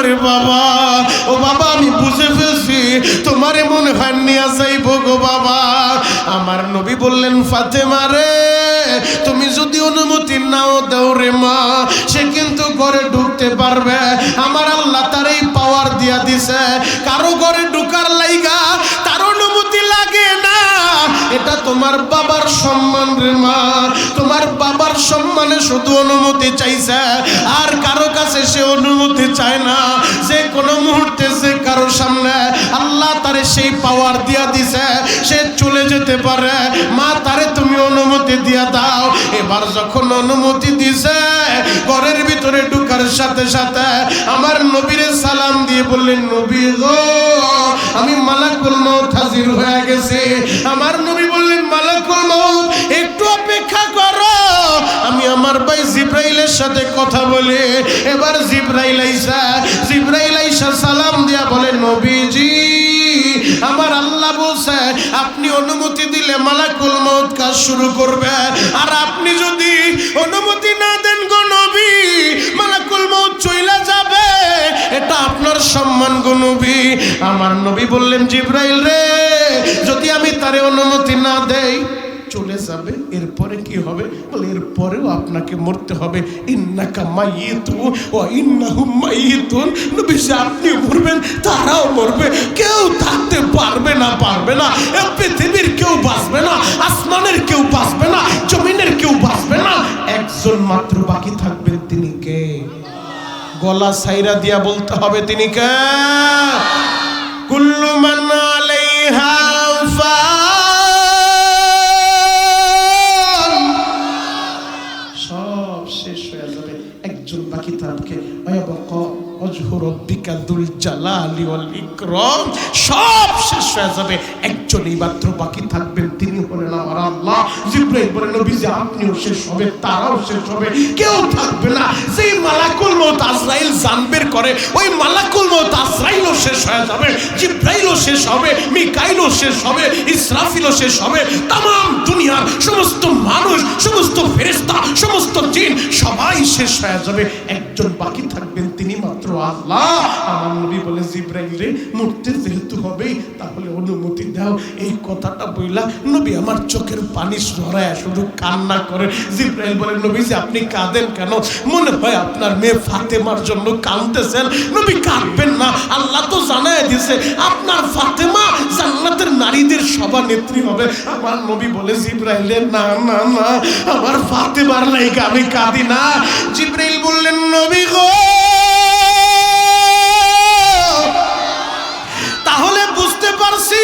রে বাবা, ও বাবা আমি বুঝে ফেলছি তোমারে মনে হয় নিয়ে যাইব গো বাবা। আমার নবী বললেন ফাতেমা রে, তুমি যদি অনুমতি নাও দাও রে মা, সে কিন্তু ঘরে ঢুকতে পারবে। আমার আল্লাহ তার এই পাওয়ার দিয়া দিছে, কারো ঘরে ঢুকার লাইগা তার অনুমতি লাগে না। এটা তোমার বাবার সম্মান রে মা, তোমার বাবার সম্মানে শুধু অনুমতি চাইছে, আর কারো কাছে সে অনুমতি চায় না। যে কোনো মুহূর্তে যে কারো সামনে আল্লাহ তারে সেই পাওয়ার দিয়া দিছে, সে চলে যেতে পারে। মা তারে তুমি অনুমতি দিয়া দাও। এবার যখন অনুমতি দিছে, ঘরের ভিতরে ঢুকার সাথে সাথে আমার নবীরে সালাম দিয়ে বললেন নবী গো, আমি মালাকুল মউত হাজির হয়ে গেছি। আমার নবী বললেন মালাকুল মউত একটু অপেক্ষা করো, আমি আমার ভাই জিবরাইলের সাথে কথা বলি। এবার জিবরাইল আইসা সালাম দিয়া বলে নবীজি, আমার আল্লাহ বলছে আপনি অনুমতি দিলে মালাকুল মউত কাজ শুরু করবে, আর আপনি যদি অনুমতি না দেন গো নবী, মালাকুল মউত চইলা যাবে। এটা আপনার সম্মান গো নবী। আমার নবী বললেন জিবরাইল রে, যদি আমি তারে অনুমতি না দেই চলে যাবে, এরপরে কি হবে? বলে এরপরেও আপনাকে মরতে হবে। ইন্নাকা মাইয়িতু ওয়া ইন্নাহুম মাইয়িতুন। নবীজি আপনি মরবেন, তারাও মরবে, কেউ থাকতে পারবে না। এই পৃথিবীর কেউ বাঁচবে না, আসমানের কেউ বাঁচবে না, জমিনের কেউ বাঁচবে না। একজন মাত্র বাকি থাকবেন, তিনি কে? গলা সাইরা দিয়া বলতে হবে তিনি কে? কুল্লু মান আলাইহা ফান। সব শেষ হয়ে যাবে, একজন বাকি থাকবে। ওয়ায়াবকা ওয়াজহু রাব্বিকা যুল জালালি ওয়াল ইকরাম। সব শেষ হয়ে যাবে, একজনই মাত্র বাকি থাকবেন, তিনি হলেন আমার আল্লাহ। জিবরাইল বলেন নবীজি আপনিও শেষ হবে, তারাও শেষ হবে, কেউ থাকবে না। যেই মালাকুল মউত আজরাইল জান বের করে, ওই মালাকুল মউত আজরাইলও শেষ হয়ে যাবে, জিবরাইলও শেষ হবে, মিকাইলও শেষ হবে, ইসরাফিলও শেষ হবে। তামাম দুনিয়ার সমস্ত মানুষ, সমস্ত ফেরেশতা, সমস্ত জিন সবাই শেষ হয়ে যাবে, একজন বাকি থাকবেন, তিনি মাত্র আল্লাহ। আমার নবী বলে জিবরাইল রে, মরতে যেহেতু হবে তাহলে অনুমতি দাও। এই কথাটা বইলা নবী আমার চোখের পানি ঝরায় শুধু কান্না করে। জিবরাইল বলে নবীজি আপনি কাঁদেন কেন? মনে হয় আপনার মেয়ে ফাতেমার জন্য কাঁদতেছেন। নবী কাঁদবেন না, আল্লাহ তো জানায় দিয়েছে আপনার ফাতেমা জান্নাতের নারীদের সভানেত্রী হবে। আমার নবী বলে জিবরাইলের না না না, আমার ফাতেমার লাইগা আমি কাঁদি না। জিবরাইল বললেন নবী গো, তাহলে বুঝতে পারছি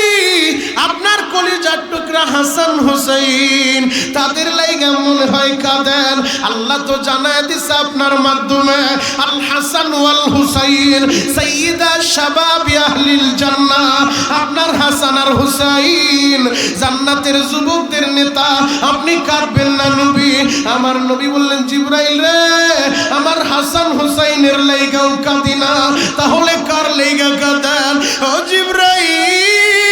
আপনার কলিজার টুকরা হাসান হুসাইন তাদের লাইগা মনে হয় কাঁদেন। আল্লাহ তো জানায় দিছে আপনার মাধ্যমে, আল হাসান ওয়াল হুসাইন সাইয়্যিদা শাবাবি আহলিল জান্নাহ। আপনার হাসান আর হুসাইন জান্নাতের যুবকদের নেতা, আপনি কাঁদবেন না নবী। আমার নবী বললেন জিবরাইল রে, আমার হাসান হুসাইনের লাইগাও কাঁদি না, তাহলে কার লাইগা কাঁদেন? ও জিবরাইল,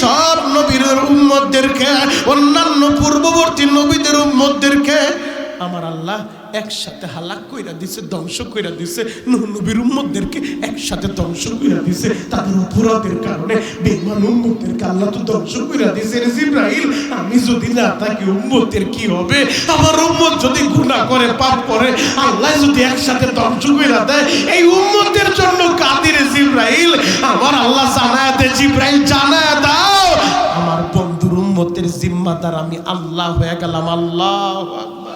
সব নবীর উম্মতদেরকে, অন্যান্য পূর্ববর্তী নবীদের উম্মতদেরকে আমার আল্লাহ একসাথে হালাক কইরা দিছে, ধ্বংস কইরা দিছে। নূহ নবীর উম্মতদেরকে একসাথে ধ্বংস কইরা দিছে, তাদের অপরাধের কারণে বেঈমান উম্মতদেরকে আল্লাহ তো ধ্বংস কইরা দিছে। জিবরাইল, আমি যদি না থাকি উম্মতের কি হবে? আমার উম্মত যদি গুনাহ করে, পাপ করে, আল্লাহ যদি একসাথে ধ্বংস কইরা দেয়, এই উম্মতের জন্য কাদিরে জিবরাইল। আমার আল্লাহ জানায় দে, জিবরাইল জানায় দাও আমার বন্ধুর উম্মতের জিম্মাদার আমি আল্লাহ হয়ে গেলাম। আল্লাহু আকবার।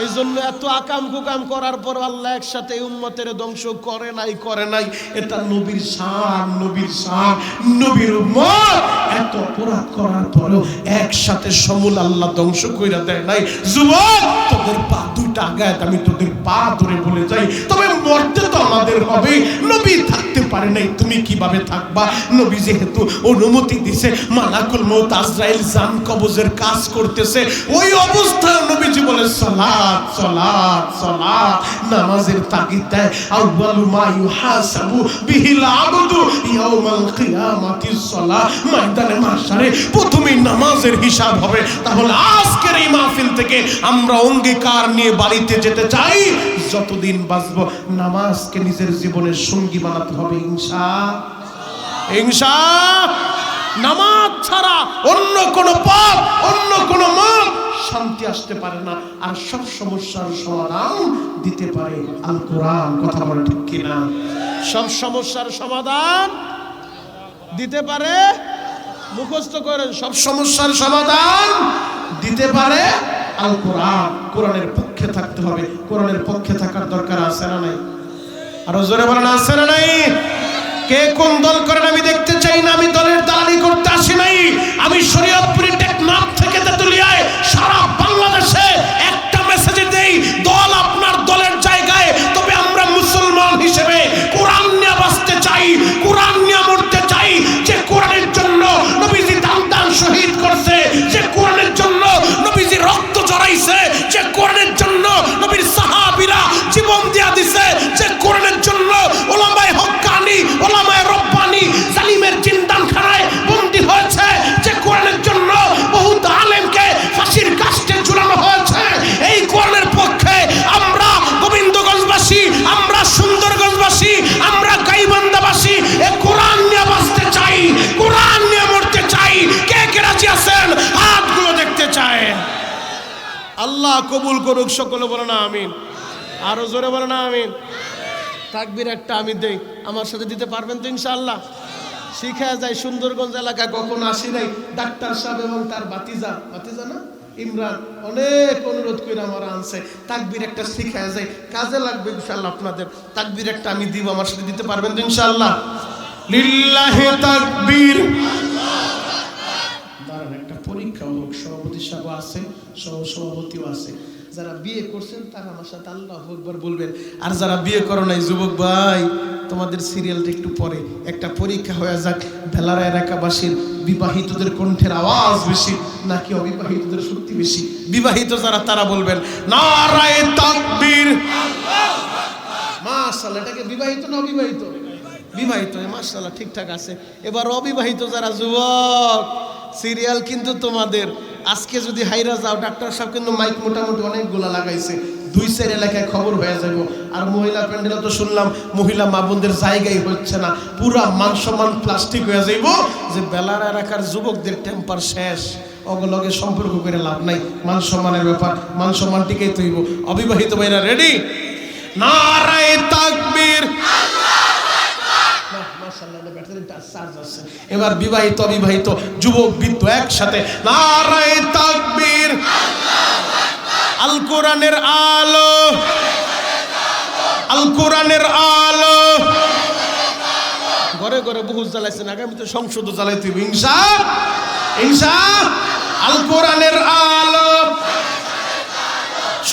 এই জন্য এত আকাম কুকাম করার পর আল্লাহ একসাথে উম্মতের ধ্বংস করে নাই। এটা নবীর শান, নবীর শান, নবীর উম্মত এত অপরাধ করার পরেও একসাথে সমূল আল্লাহ ধ্বংস কইরা দেয় নাই। যুবক, তোদের পা দুইটা আগায় আমি তোদের পা ধরে বলে যাই, তবে মরতে তো আমাদের হবে। নবী থাকতে পারে নাই, তুমি কিভাবে থাকবা? নবী যেহেতু অনুমতি দিছে, মালাকুল মউত আজরাইল জান কবজের কাজ করতেছে, ওই অবস্থায় নবীজি বলে সালাত সালাত সালাত। নামাজের তাগিদ দেয়, আউয়ালু মা ইউহাসাবু বিহিল আবদু ইয়াউমাল কিয়ামাতিস সালাত। ময়দানে মাশারে প্রথমেই নামাজের হিসাব হবে। তাহলে আজকের এই মাহফিল থেকে আমরা অঙ্গীকার নিয়ে বাড়িতে যেতে চাই, যতদিন বাঁচব নামাজকে নিজের জীবনের সঙ্গী বানাতে হবে ইনশাআল্লাহ। নামাজ ছাড়া অন্য কোন পথ, অন্য কোন মত শান্তি আসতে পারে না। আর সব সমস্যার সমাধান দিতে পারে আল কোরআন। কথা বলে ঠিক কিনা? সব সমস্যার সমাধান দিতে পারে, মুখস্থ করেন, সব সমস্যার সমাধান দিতে পারে আল কোরআন। কোরআনের পক্ষে থাকতে হবে। কোরআনের পক্ষে থাকার দরকার আছে না নাই? আরো জোরে বলেন আছে না নাই? কে কোন দল করেন আমি দেখতে চাই না। আমি দলের দালালি করতে আসি নাই। আমি শরীয়তপুরি টেকনাফ থেকে তেতুলিয়ায় সারা বাংলাদেশে একটা মেসেজ দেই, দল আপনার দলের জায়গায়, তবে আমরা মুসলমান হিসেবে কোরআন নিয়ে বাঁচতে চাই, কোরআন নিয়ে মরতে চাই। যে কোরআনের জন্য নবীজি দান শহীদ করছে, যে কোরআনের জন্য নবীজি রক্ত ঝরাইছে, যে কোরআনের জন্য নবীর সাহাবীরা জীবন দিয়া দিছে, যে কোরআনের জন্য ওলামায়ে হক্কানি, ওলামায়ে রব্বানি জালিমের জিন্দানখানায় বন্দী হয়েছে, যে কোরআনের জন্য বহুত আলেমকে ফাঁসির কাস্টে ঝুলানো হয়েছে। এই কোরআনের পক্ষে আমরা গোবিন্দগঞ্জবাসী, আমরা সুন্দরগঞ্জবাসী, আমরা গাইবান্ধাবাসী এই কোরআন নিয়ে বাঁচতে চাই, কোরআন নিয়ে মরতে চাই। কে কে রাজি আছেন? হাতগুলো দেখতে চায়। আল্লাহ কবুল করুক। সকলে বলো না আমিন। আরো জোরে বলো না আমিন। তাকবীর একটা আমি দেই, আমার সাথে দিতে পারবেন তো ইনশাআল্লাহ? শিখা যায়। সুন্দরগঞ্জ এলাকায় কখনো আসি নাই। ডাক্তার সাহেব এবং তার ভাতিজা না ইমরান অনেক অনুরোধ করে আমার আনছে। তাকবীর একটা শিখা যায়, কাজে লাগবে ইনশাআল্লাহ আপনাদের। তাকবীর একটা আমি দিব, আমার সাথে দিতে পারবেন তো ইনশাআল্লাহ? লিল্লাহি তাকবীর। দাঁড়ান, একটা পরীক্ষা হোক। সভাপতি সাহেব আছে, সভাপতিও আছে। যারা বিয়ে করছেন তারা আমার সাথে আল্লাহু আকবার বলবেন। আর যারা বিয়ে করো নাই যুবক ভাই, তোমাদের সিরিয়ালটা একটু পরে। একটা পরীক্ষা হয়ে যাক, বেলারা এলাকাবাসীর বিবাহিতদের কণ্ঠের আওয়াজ বেশি নাকি অবিবাহিতদের শক্তি বেশি? বিবাহিত যারা তারা বলবেন নারায়ে তাকবীর। মাশাআল্লাহ। এটাকে বিবাহিত না অবিবাহিত? বিবাহিত। মাশাআল্লাহ, ঠিকঠাক আছে। এবার অবিবাহিত যারা যুবক, সিরিয়াল কিন্তু তোমাদের। আজকে যদি হাইরা যাও, ডাক্তার সাহেব কিন্তু মাইক মোটামুটি অনেকগুলা লাগাইছে, 2-4 এলাকায় খবর হয়ে যাব। আর মহিলা প্যান্ডেলে তো শুনলাম মহিলা মা বোনদের জায়গায় হচ্ছে না, পুরা মান সম্মান প্লাস্টিক হয়ে যাইব। যে বেলার এলাকার যুবকদের টেম্পার শেষ, অগলগে সম্পর্ক করে লাভ নাই। মান সম্মানের ব্যাপার, মান সম্মান টিকেই তৈব। অবিবাহিত ভাইরা রেডি? নারায়ে তাকবীর। এবার বিবাহিত অবিবাহিত যুবক বৃদ্ধ একসাথে নারায়ে তাকবীর। আল কোরআনের আলো, আল কোরআনের আলো। ঘরে ঘরে বহুত জ্বালাইছেন, আগামী তো সংসদ জ্বালাইতে হবে ইনশাআল্লাহ। আল কোরআনের আলো,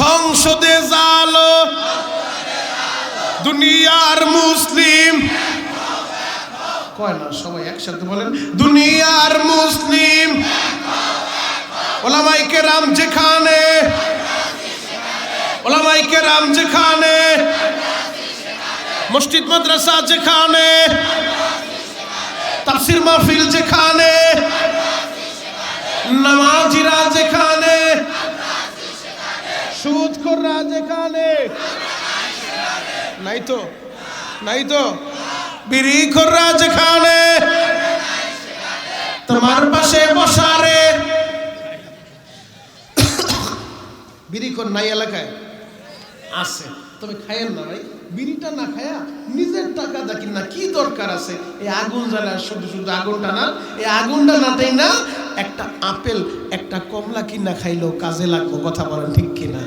সংসদে জালো, দুনিয়ার মুসলিম। কয় না সবাই একসাথে বলেন, দুনিয়ার মুসলিম। ওলামায়ে কেরাম যেখানে, ওলামায়ে কেরাম যেখানে, মসজিদ মাদ্রাসা যেখানে, তাফসীর মাহফিল যেখানে, নামাজিরা যেখানে, সুদখোররা যেখানে, নাই তো নাই তো বিড়িখোররা যেখানে, তোমার পাশে বসারে। বিড়িখোর নাই এলাকায়? আছে, তবে খায়েন না ভাই। বিড়িটা না খায়া নিজের টাকা দেখি না, কি দরকার আছে এই আগুন জ্বালা? শুধু শুধু আগুনটা না, এই আগুনটা নাতেই না একটা আপেল একটা কমলা কিনা খাইলেও কাজে লাগবো। কথা বলেন ঠিক কিনা?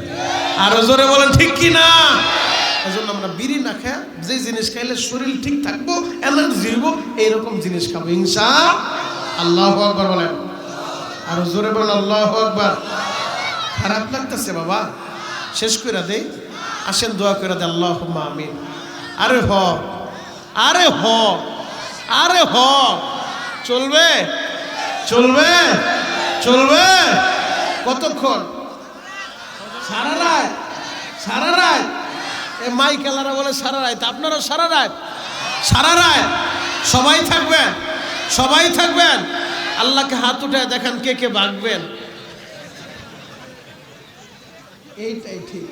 আরো জোরে বলেন ঠিক কিনা? এজন্য আমরা বিড়ি না খায়া যে জিনিস খাইলে শরীর ঠিক থাকবো, এনার্জি হইব, এইরকম জিনিস খাবো ইনশাআল্লাহ। আল্লাহু আকবার বলেন। আরো জোরে বলেন আল্লাহু আকবার। খারাপ লাগতেছে বাবা, শেষ করে দেই। আসেন দোয়া করে দে, আল্লাহুম্মা আমিন। আরে হ, আরে হ, আরে হ। চলবে চলবে চলবে। কতক্ষণ? সারা রাত, সারা রাত। এ মাইকেলারা বলে সারা রাত, আপনারা সারা রাত, সারা রাত। সবাই থাকবেন, সবাই থাকবেন। আল্লাহকে হাত উঠায় দেখান কে কে ভাগবেন। এইটাই ঠিক,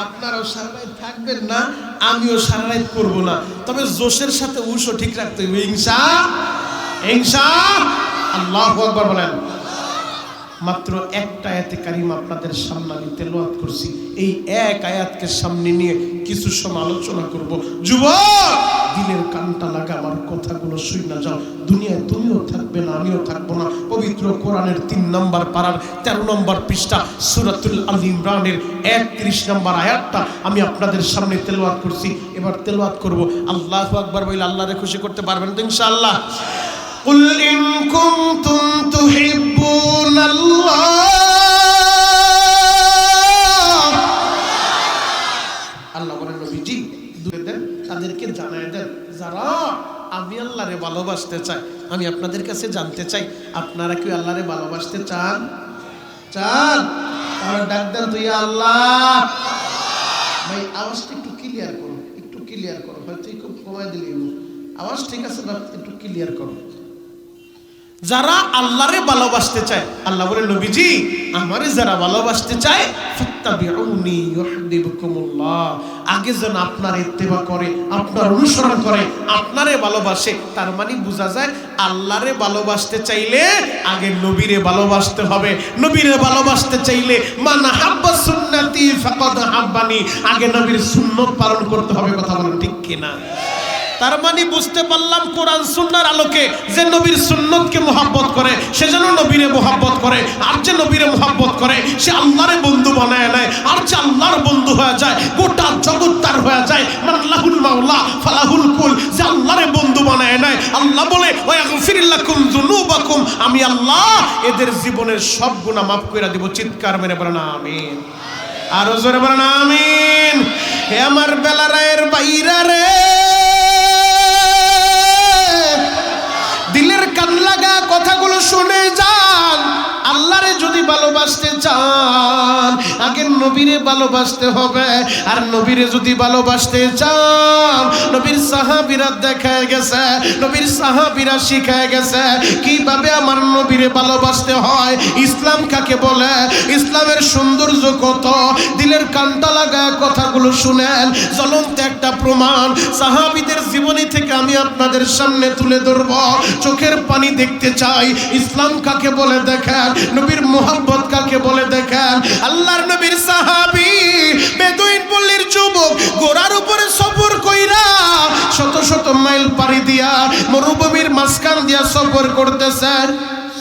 আপনারাও সারা রাত থাকবেন না, আমিও সারা রাত করবো না, তবে জোশের সাথে উশও ঠিক রাখতে হবে। আল্লাহু আকবার বলেন। মাত্র একটা আয়াতে কারিমা আপনাদের সামনে আমি তেলাওয়াত করছি, এই এক আয়াতকে সামনে নিয়ে কিছু সময় আলোচনা করব। যুবক, দিলের কানটা লাগা আমার কথাগুলো শুনে যাও। দুনিয়ায় তুমিও থাকবে না, আমিও থাকবো না। পবিত্র কোরআনের 3 নম্বর পারার 13 নম্বর পৃষ্ঠা সূরাতুল আল ইমরানের 31 নম্বর আয়াতটা আমি আপনাদের সামনে তেলাওয়াত করছি। এবার তেলাওয়াত করব। আল্লাহু আকবার বলে আল্লাহরে খুশি করতে পারবেন তো ইনশাআল্লাহ? قل إن كنتم تحبون الله আল্লাহ বলেন নবীজি দূরে দেন, তাদেরকে জানায় দেন যারা আমি আল্লাহরে ভালোবাসতে চাই। আমি আপনাদের কাছে জানতে চাই, আপনারা কি আল্লাহরে ভালোবাসতে চান? চান? তাহলে ডাক দেন তো ইয়া আল্লাহ। ভাই আওয়াজটা একটু ক্লিয়ার করো, একটু ক্লিয়ার করো, হয়তো খুব কমায় দিলে আওয়াজ ঠিক আছে না, একটু ক্লিয়ার করো। যারা আল্লাহরে ভালোবাসতে চায়, আল্লাহ বলেন নবীজি আমারে যারা ভালোবাসতে চায় ফাত্তাবিউনি ইউহিব্বুকুমুল্লাহ, আগে যেন আপনার ইত্তেবা করে, আপনার অনুসরণ করে, আপনারে ভালোবাসে। তার মানে বোঝা যায় আল্লাহরে ভালোবাসতে চাইলে আগে নবীরে ভালোবাসতে হবে। নবীরে ভালোবাসতে চাইলে মান হাব্বা সুন্নতি ফাকাদ হাব্বানি, আগে নবীর সুন্নাত পালন করতে হবে। কথা বলেন ঠিক কিনা? তার মানে বুঝতে পারলাম কোরআন সুন্নাহর আলোকে যে নবীর সুন্নতকে মুহাব্বত করে সে যেন নবীরে মুহাব্বত করে, আর যে নবীরে মুহাব্বত করে সে আল্লাহরে বন্ধু বানায় নেয়, আর যে আল্লাহর বন্ধু হয়ে যায় গোটা জগৎ তার হয়ে যায়। মাল্লাহুল মাওলা ফালাহুল কুল, যে আল্লাহরে বন্ধু বানায় নেয়। আল্লাহ বলে ওয়াগফির লাকুম যুনুবাকুম, আমি আল্লাহ এদের জীবনের সব গুনাহ মাফ করে দেব। চিৎকার মেরে বলেন আমিন। আর জোরে বলেন আমিন। হে আমার বেলারায়ের বাইরা রে, দিলের কান লাগা কথাগুলো শুনে যান। আল্লাহরে যদি ভালোবাসতে চান আগে নবীরে ভালোবাসতে হবে, আর নবীরে যদি ভালোবাসতে চান নবীর সাহাবীরা দেখায় গেছে, নবীর সাহাবীরা শিখায় গেছে কিভাবে আমার নবীরে ভালোবাসতে হয়। ইসলাম কাকে বলে, ইসলামের সৌন্দর্য কত, দিলের কানটা লাগা কথাগুলো শুনেন। জ্বলন্ত একটা প্রমাণ সাহাবীদের জীবনী থেকে আমি আপনাদের সামনে তুলে ধরব। চোখের পানি দেখতে চাই ইসলাম কাকে বলে দেখেন, নবীর মুহাব্বত কাকে বলে দেখেন। আল্লাহর নবীর সাহাবী বেদুইন পল্লীর যুবক ঘোড়ার উপরে সফর কইরা শত শত মাইল পাড়ি দিয়া মরুভূমির মাঝখান দিয়া সফর করতেছে।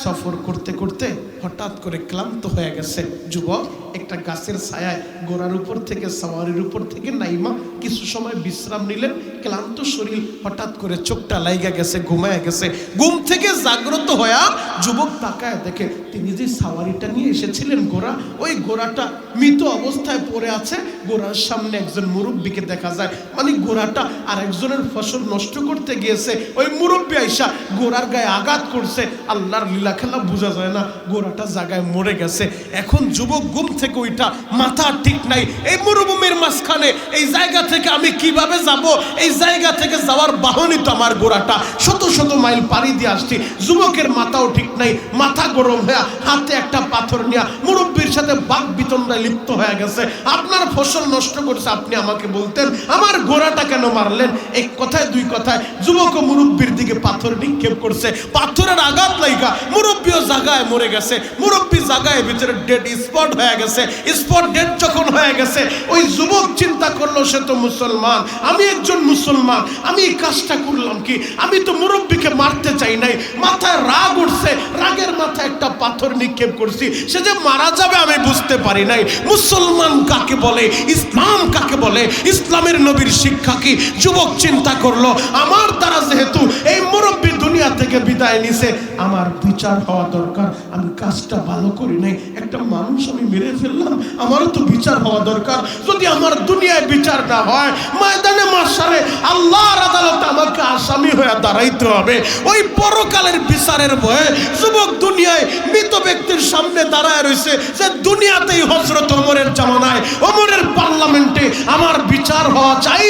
সফর করতে করতে হঠাৎ করে ক্লান্ত হয়ে গেছে। যুবক একটা গাছের ছায়ায় গোড়ার উপর থেকে সাওয়ারির উপর থেকে নাইমা কিছু সময় বিশ্রাম নিলেন। ক্লান্ত শরীর হঠাৎ করে চোখটা লাইগা গেছে, ঘুমায় গেছে। ঘুম থেকে জাগ্রত হয়ে যুবক তাকায় দেখে তিনি যে সাওয়ারিটা নিয়ে এসেছিলেন ঘোড়া, ওই ঘোড়াটা মৃত অবস্থায় পড়ে আছে। ঘোড়ার সামনে একজন মুরব্বীকে দেখা যায়, মানে ঘোড়াটা আর একজনের ফসল নষ্ট করতে গিয়েছে। ওই মুরব্বী আইসা ঘোড়ার গায়ে আঘাত করছে। আল্লাহর লীলা খেলা বোঝা যায় না, ঘোড়াটা জায়গায় মরে গেছে। এখন যুবক ঘুম থেকে ওইটা মাথা ঠিক নাই, এই মরুভূমির মাঝখানে এই জায়গা থেকে আমি কিভাবে যাব, এই জায়গা থেকে যাওয়ার বাহনই তো আমার ঘোড়াটা, শত শত মাইল পাড়ি দিয়ে আসছি। যুবকের মাথাও ঠিক নাই, মাথা গরম হয়ে হাতে একটা পাথর নিয়ে মুরব্বীর সাথে বাক বিতণ্ডায় লিপ্ত হয়ে গেছে। আপনার ফসল নষ্ট করেছে, আপনি আমাকে বলতেন আমার ঘোড়াটা কেন মারলেন? এক কথায় দুই কথায় যুবক ও মুরব্বীর দিকে পাথর নিক্ষেপ করছে। পাথরের আঘাত লাইগা মুরব্বীও জায়গায় মরে গেছে। মুরব্বী জায়গায় ভিতরে ডেড স্পট হয়ে গেছে। স্পট ডেড যখন হয়ে গেছে ওই যুবক চিন্তা করলো সে তো মুসলমান, আমি একজন মুসলমান, আমি এই কাজটা করলাম কি? আমি তো মুরব্বীকে মারতে চাই নাই। মাথায় রাগ উঠছে, রাগের মাথায় একটা পাথর নিক্ষেপ করছি। সে যে মারা যাবে আমি বুঝতে পারি নাই। মুসলমান কাকে বলে, ইসলাম কাকে বলে, ইসলামের নবীর শিক্ষা কি? যুবক চিন্তা করলো আমার দ্বারা যেহেতু এই মুরব্বী দুনিয়া থেকে বিদায় নিছে, আমার বিচার হওয়া দরকার। আমি কাজটা ভালো করি নাই, একটা মানুষ আমি মেরে ফেললাম, আমারও তো বিচার হওয়া দরকার। যদি আমার দুনিয়ায় বিচার না হয়, ময়দানে মাশারে আল্লাহর আদালতে আমাকে আসামি হয়ে দাঁড়াইতে হবে। ওই পরকালের বিচারের ভয়ে যুবক দুনিয়ায় মৃত ব্যক্তির সামনে দাঁড়ায় রয়েছে যে দুনিয়াতেই হযরত ওমরের জামানায় ওমরের পার্লামেন্টে আমার বিচার হওয়া চাই।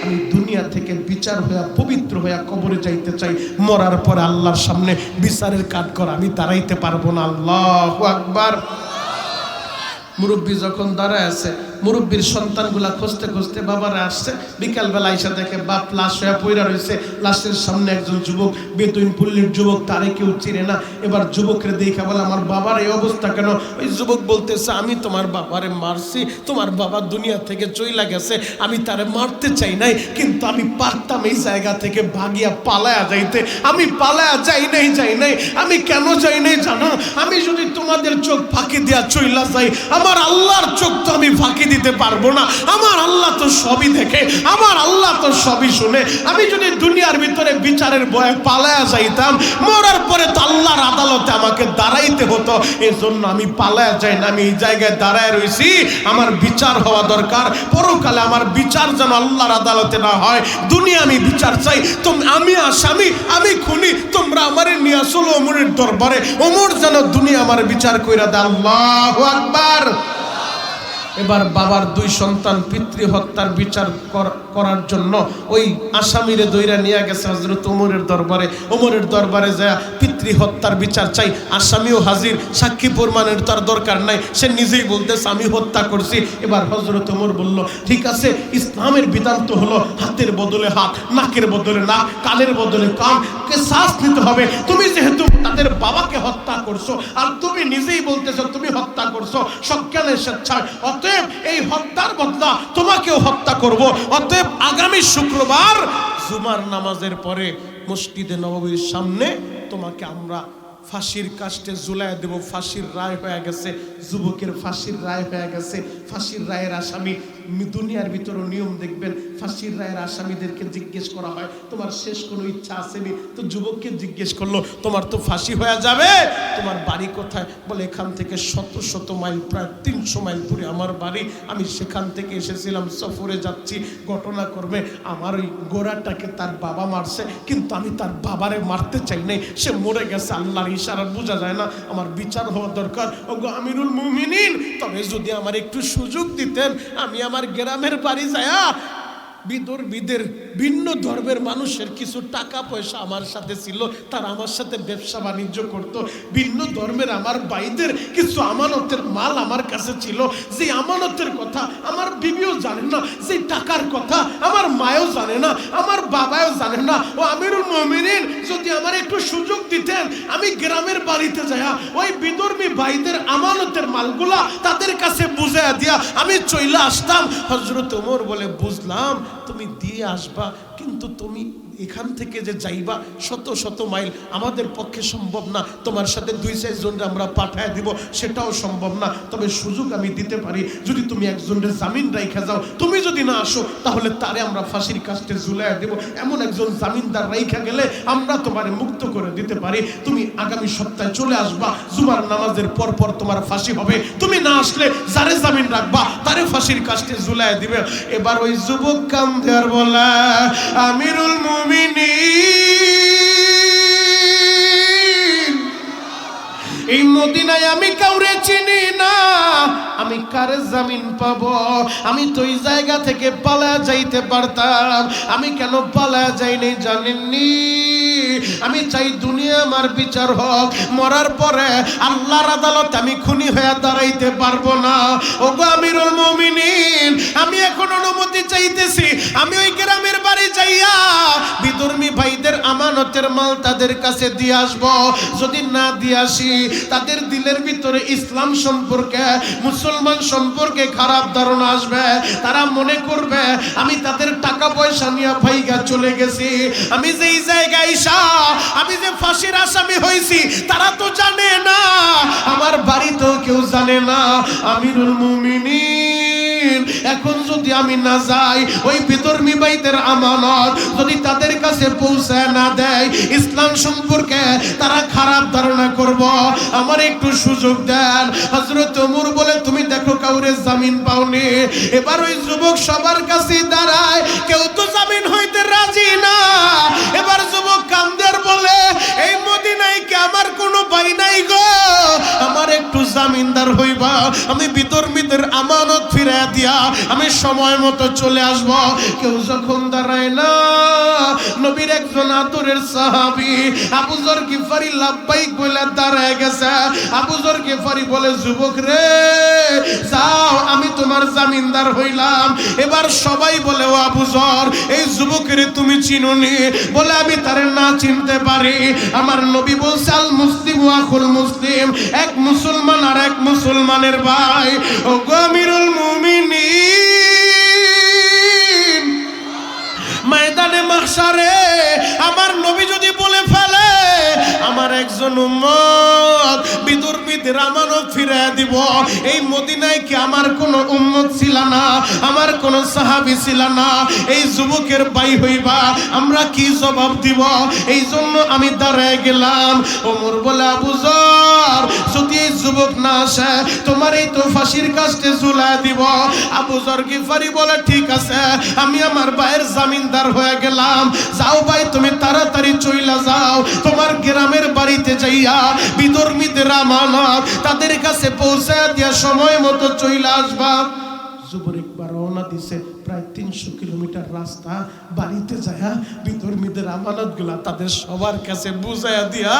আমি দুনিয়া থেকে বিচার হয়ে পবিত্র হয়ে কবরে যাইতে চাই, মরার পরে আল্লাহর সামনে বিচারের কাঠগড় আমি দাঁড়াইতে পারবো না। আল্লাহু আকবার। মুরব্বী যখন দাঁড়ায় আছে, মুরব্বীর সন্তানগুলা খুঁজতে খুঁজতে বাবারা আসছে, বিকালবেলা এসে দেখে বাপ লাশ হয়ে পইরা রয়েছে, লাশের সামনে একজন যুবক, বেতুইন পল্লীর যুবক, তারে কেউ চিনে না। এবার যুবকরে দেখে বলে আমার বাবার এই অবস্থা কেন? ওই যুবক বলতেছে আমি তোমার বাবারে মারছি, তোমার বাবা দুনিয়া থেকে চইলা গেছে, আমি তারে মারতে চাই নাই, কিন্তু আমি পারতাম এই জায়গা থেকে ভাগিয়া পালায়া যাইতে, আমি পালায়া যাই নাই। আমি কেন যাই নাই জানো? আমি যদি তোমাদের চোখ ফাঁকি দিয়া চইলা যাই, আমার আল্লাহর চোখ তো আমি ফাঁকি দিতে পারবো না। আমার আল্লাহ তো সবই দেখে, আমার আল্লাহ তো সবই শুনে। আমি যদি দুনিয়ার ভিতরে বিচারের ভয়ে পালায়া যাইতাম, মরার পরে তো আল্লাহর আদালতে আমাকে দাঁড়াইতে হতো। এজন্য আমি পালায়া যাই না, আমি এই জায়গায় দাঁড়ায় রইছি। আমার বিচার হওয়া দরকার, পরকালে আমার বিচার যেন আল্লাহর আদালতে না হয়। দুনিয়া আমি বিচার চাই, আমি আসামি, আমি খুনি, তোমরা আমারে নিয়ে আসলো ওমরের দরবারে, ওমর যেন দুনিয়া আমার বিচার কইরা দেয়। আল্লাহু আকবার। এবার বাবার দুই সন্তান পিতৃ হত্যার বিচার করার জন্য ওই আসামিরে দইরা নিয়ে গেছে হযরত ওমরের দরবারে। ওমরের দরবারে যায় পিতৃ হত্যার বিচার চাই, আসামিও হাজির, সাক্ষী প্রমাণের তার দরকার নাই, সে নিজেই বলতেছে আমি হত্যা করছি। এবার হযরত ওমর বলল ঠিক আছে, ইসলামের বিধান তো হলো হাতের বদলে হাত, নাকের বদলে নাক, কানের বদলে কান, কিসাস নিতে হবে। তুমি যেহেতু তাদের বাবাকে হত্যা করছো আর তুমি নিজেই বলতেছো তুমি হত্যা করছো সজ্ঞানের স্বেচ্ছায়, অতএব এই হত্যার বদলা তোমাকেও হত্যা করব। অতএব আগামী শুক্রবার জুমার নামাজের পরে মসজিদে নববীর সামনে তোমাকে আমরা ফাঁসির কাস্টে ঝুলাইয়া দেব। ফাঁসির রায় হয়ে গেছে, যুবকের ফাঁসির রায় হয়ে গেছে। ফাঁসির রায়ের আসামি, দুনিয়ার ভিতরে নিয়ম দেখবেন, ফাঁসির রায়ের আসামিদেরকে জিজ্ঞেস করা হয় তোমার শেষ কোনো ইচ্ছা আসেনি? তো যুবককে জিজ্ঞেস করলো তোমার তো ফাঁসি হয়ে যাবে, তোমার বাড়ি কোথায়? বলে এখান থেকে শত মাইল, প্রায় 300 মাইল দূরে আমার বাড়ি, আমি সেখান থেকে এসেছিলাম, সফরে যাচ্ছি। ঘটনা করবে আমার ওই গোড়াটাকে তার বাবা মারছে, কিন্তু আমি তার বাবারে মারতে চাই নাই, সে মরে গেছে, আল্লাহর ইশারা বোঝা যায় না, আমার বিচার হওয়া দরকার। ওগো আমিরুল মুমিনিন, তবে যদি আমার একটু সুযোগ দিতেন, আমি আমার গ্রামের বাড়ি যায়া বিদর্মীদের, ভিন্ন ধর্মের মানুষের কিছু টাকা পয়সা আমার সাথে ছিল, তারা আমার সাথে ব্যবসা বাণিজ্য করত। ভিন্ন ধর্মের আমার ভাইদের কিছু আমানতের মাল আমার কাছে ছিল, যে আমানতের কথা আমার বিবিও জানে না, যে টাকার কথা আমার মায়ও জানে না, আমার বাবাও জানে না। ও আমিরুল মুমিনিন, যদি আমার একটু সুযোগ দিতেন, আমি গ্রামের বাড়িতে যাইয়া ওই বিদর্মী ভাইদের আমানতের মালগুলা তাদের কাছে বুঝাইয়া দিয়া আমি চইলা আসতাম। হযরত ওমর বলে বুঝলাম তুমি দিয়ে আসবা, কিন্তু তুমি এখান থেকে যে যাইবা শত মাইল আমাদের পক্ষে সম্ভব না, তোমার সাথে 2-4 জন আমরা পাঠায় দিব সেটাও সম্ভব না। তবে সুযোগ আমি দিতে পারি, যদি তুমি একজনের জামিন রাইখা যাও, তুমি যদি না আসো তাহলে তারে আমরা ফাঁসির কাস্টে ঝুলাইয়া দেব। এমন একজন জামিনদার রাইখা গেলে আমরা তোমারে মুক্ত করে দিতে পারি। তুমি আগামী সপ্তাহে চলে আসবা, জুমার নামাজের পর তোমার ফাঁসি হবে। তুমি না আসলে যারে জামিন রাখবা তারে ফাঁসির কাস্টে ঝুলাইয়া দিবে। এবার ওই যুবক কান্দে আর বলে আমিরুল মুমিনিন, এই মদিনায় আমি কাউরে চিনি না, আমি কারে জামিন পাবো? আমি তো এই জায়গা থেকে পালায়া যাইতে পারতাম, আমি কেন পালায়া যাইনি জানেননি? আমি চাই দুনিয়া আমার বিচার হোক, মরার পরে আল্লাহর আদালতে আমি খুনি হয়ে দাঁড়াইতে পারবো না। ওগো আমিরুল মুমিনিন, আমি এখন অনুমতি চাইতেছি, আমি ওই গ্রামের বাড়ি যাইয়া বিধর্মী ভাইদের আমানতের মাল তাদের কাছে দিয়ে আসবো। যদি না দিয়ে আসি, তাদের দিলের ভিতরে ইসলাম সম্পর্কে, মুসলমান সম্পর্কে খারাপ ধারণা আসবে। তারা মনে করবে আমি তাদের টাকা পয়সা নিয়ে ভাইগা চলে গেছি। আমি যেই জায়গায় আমি যে ফাঁসির আসামি হয়েছি তারা তো জানে না, আমার বাড়িতেও কেউ জানে না। আমিরুল মুমিনিন, এখন যদি আমি না যাই, ওই বিধর্মী ভাইদের আমানত যদি তাদের কাছে পৌঁছায় না দেয়, ইসলাম সম্পর্কে তারা খারাপ ধারণা করব। আমার একটু সুযোগ দেন। হযরত ওমর বলে তুমি দেখো কাউরে জামিন পাওনি। এবার ওই যুবক সবার কাছে দাঁড়ায়, কেউ তো জামিন হইতে রাজি না। এবার যুবক কান্দের বলে এই মদিনায় কি আমার কোনো ভাই নাই গো? আমার একটু জামিনদার হইবা, আমি বিধর্মীদের আমানত ফিরে দিয়া আমি সময় মতো চলে আসব। কেউ যখন দাঁড়ায় না, নবীর একজন আদরের সাহাবী আবু যর গিফারি লাব্বাইক বলে দাঁড়ায় গেছে। আবু যর গিফারি বলে, যুবক রে যাও, আমি তোমার জামিনদার হইলাম। এবার সবাই বলে, ও আবু যর, এই যুবকের তুমি চিনোনি? বলে, আমি তারে না চিনতে পারি। আমার নবী বলছে, আল মুসলিম ওয়া আখুল মুসলিম, এক মুসলমান আর এক মুসলমানের ভাই। ও গো আমিরুল মুমিনিন, ময়দানে মাহশারে আমার নবী যদি বলে ফেলে আমার একজন উম্মত বিদুর্মীদের আমানত ফিরিয়ে দিব, এই মদিনায় কি আমার কোনো উম্মত ছিল না? আমার কোনো সাহাবী ছিল না? এই যুবকের ভাই হইবা, আমরা কি জবাব দিব? এই জন্য আমি দাঁড়ায় গেলাম। ওমর বলে, আবু যর, যদি এই যুবক না আসে তোমার এই তো ফাঁসির কাস্টে ঝুলায় দিব। আবু যর গিফারি বলে, ঠিক আছে, আমি আমার ভাইয়ের জামিনদার হয়ে গেলাম। যাও ভাই, তুমি তাড়াতাড়ি চইলা যাও, তোমার গ্রামের বাড়িতে যাইয়া বিধর্মীদের আমানত তাদের কাছে পৌঁছে দিয়া সময় মতো চইলা আসবা। যুবর একবার রওনা দিছে, প্রায় 300 কিলোমিটার রাস্তা। বাড়িতে যায়া বিধর্মীদের আমানত গুলা তাদের সবার কাছে বুঝাইয়া দিয়া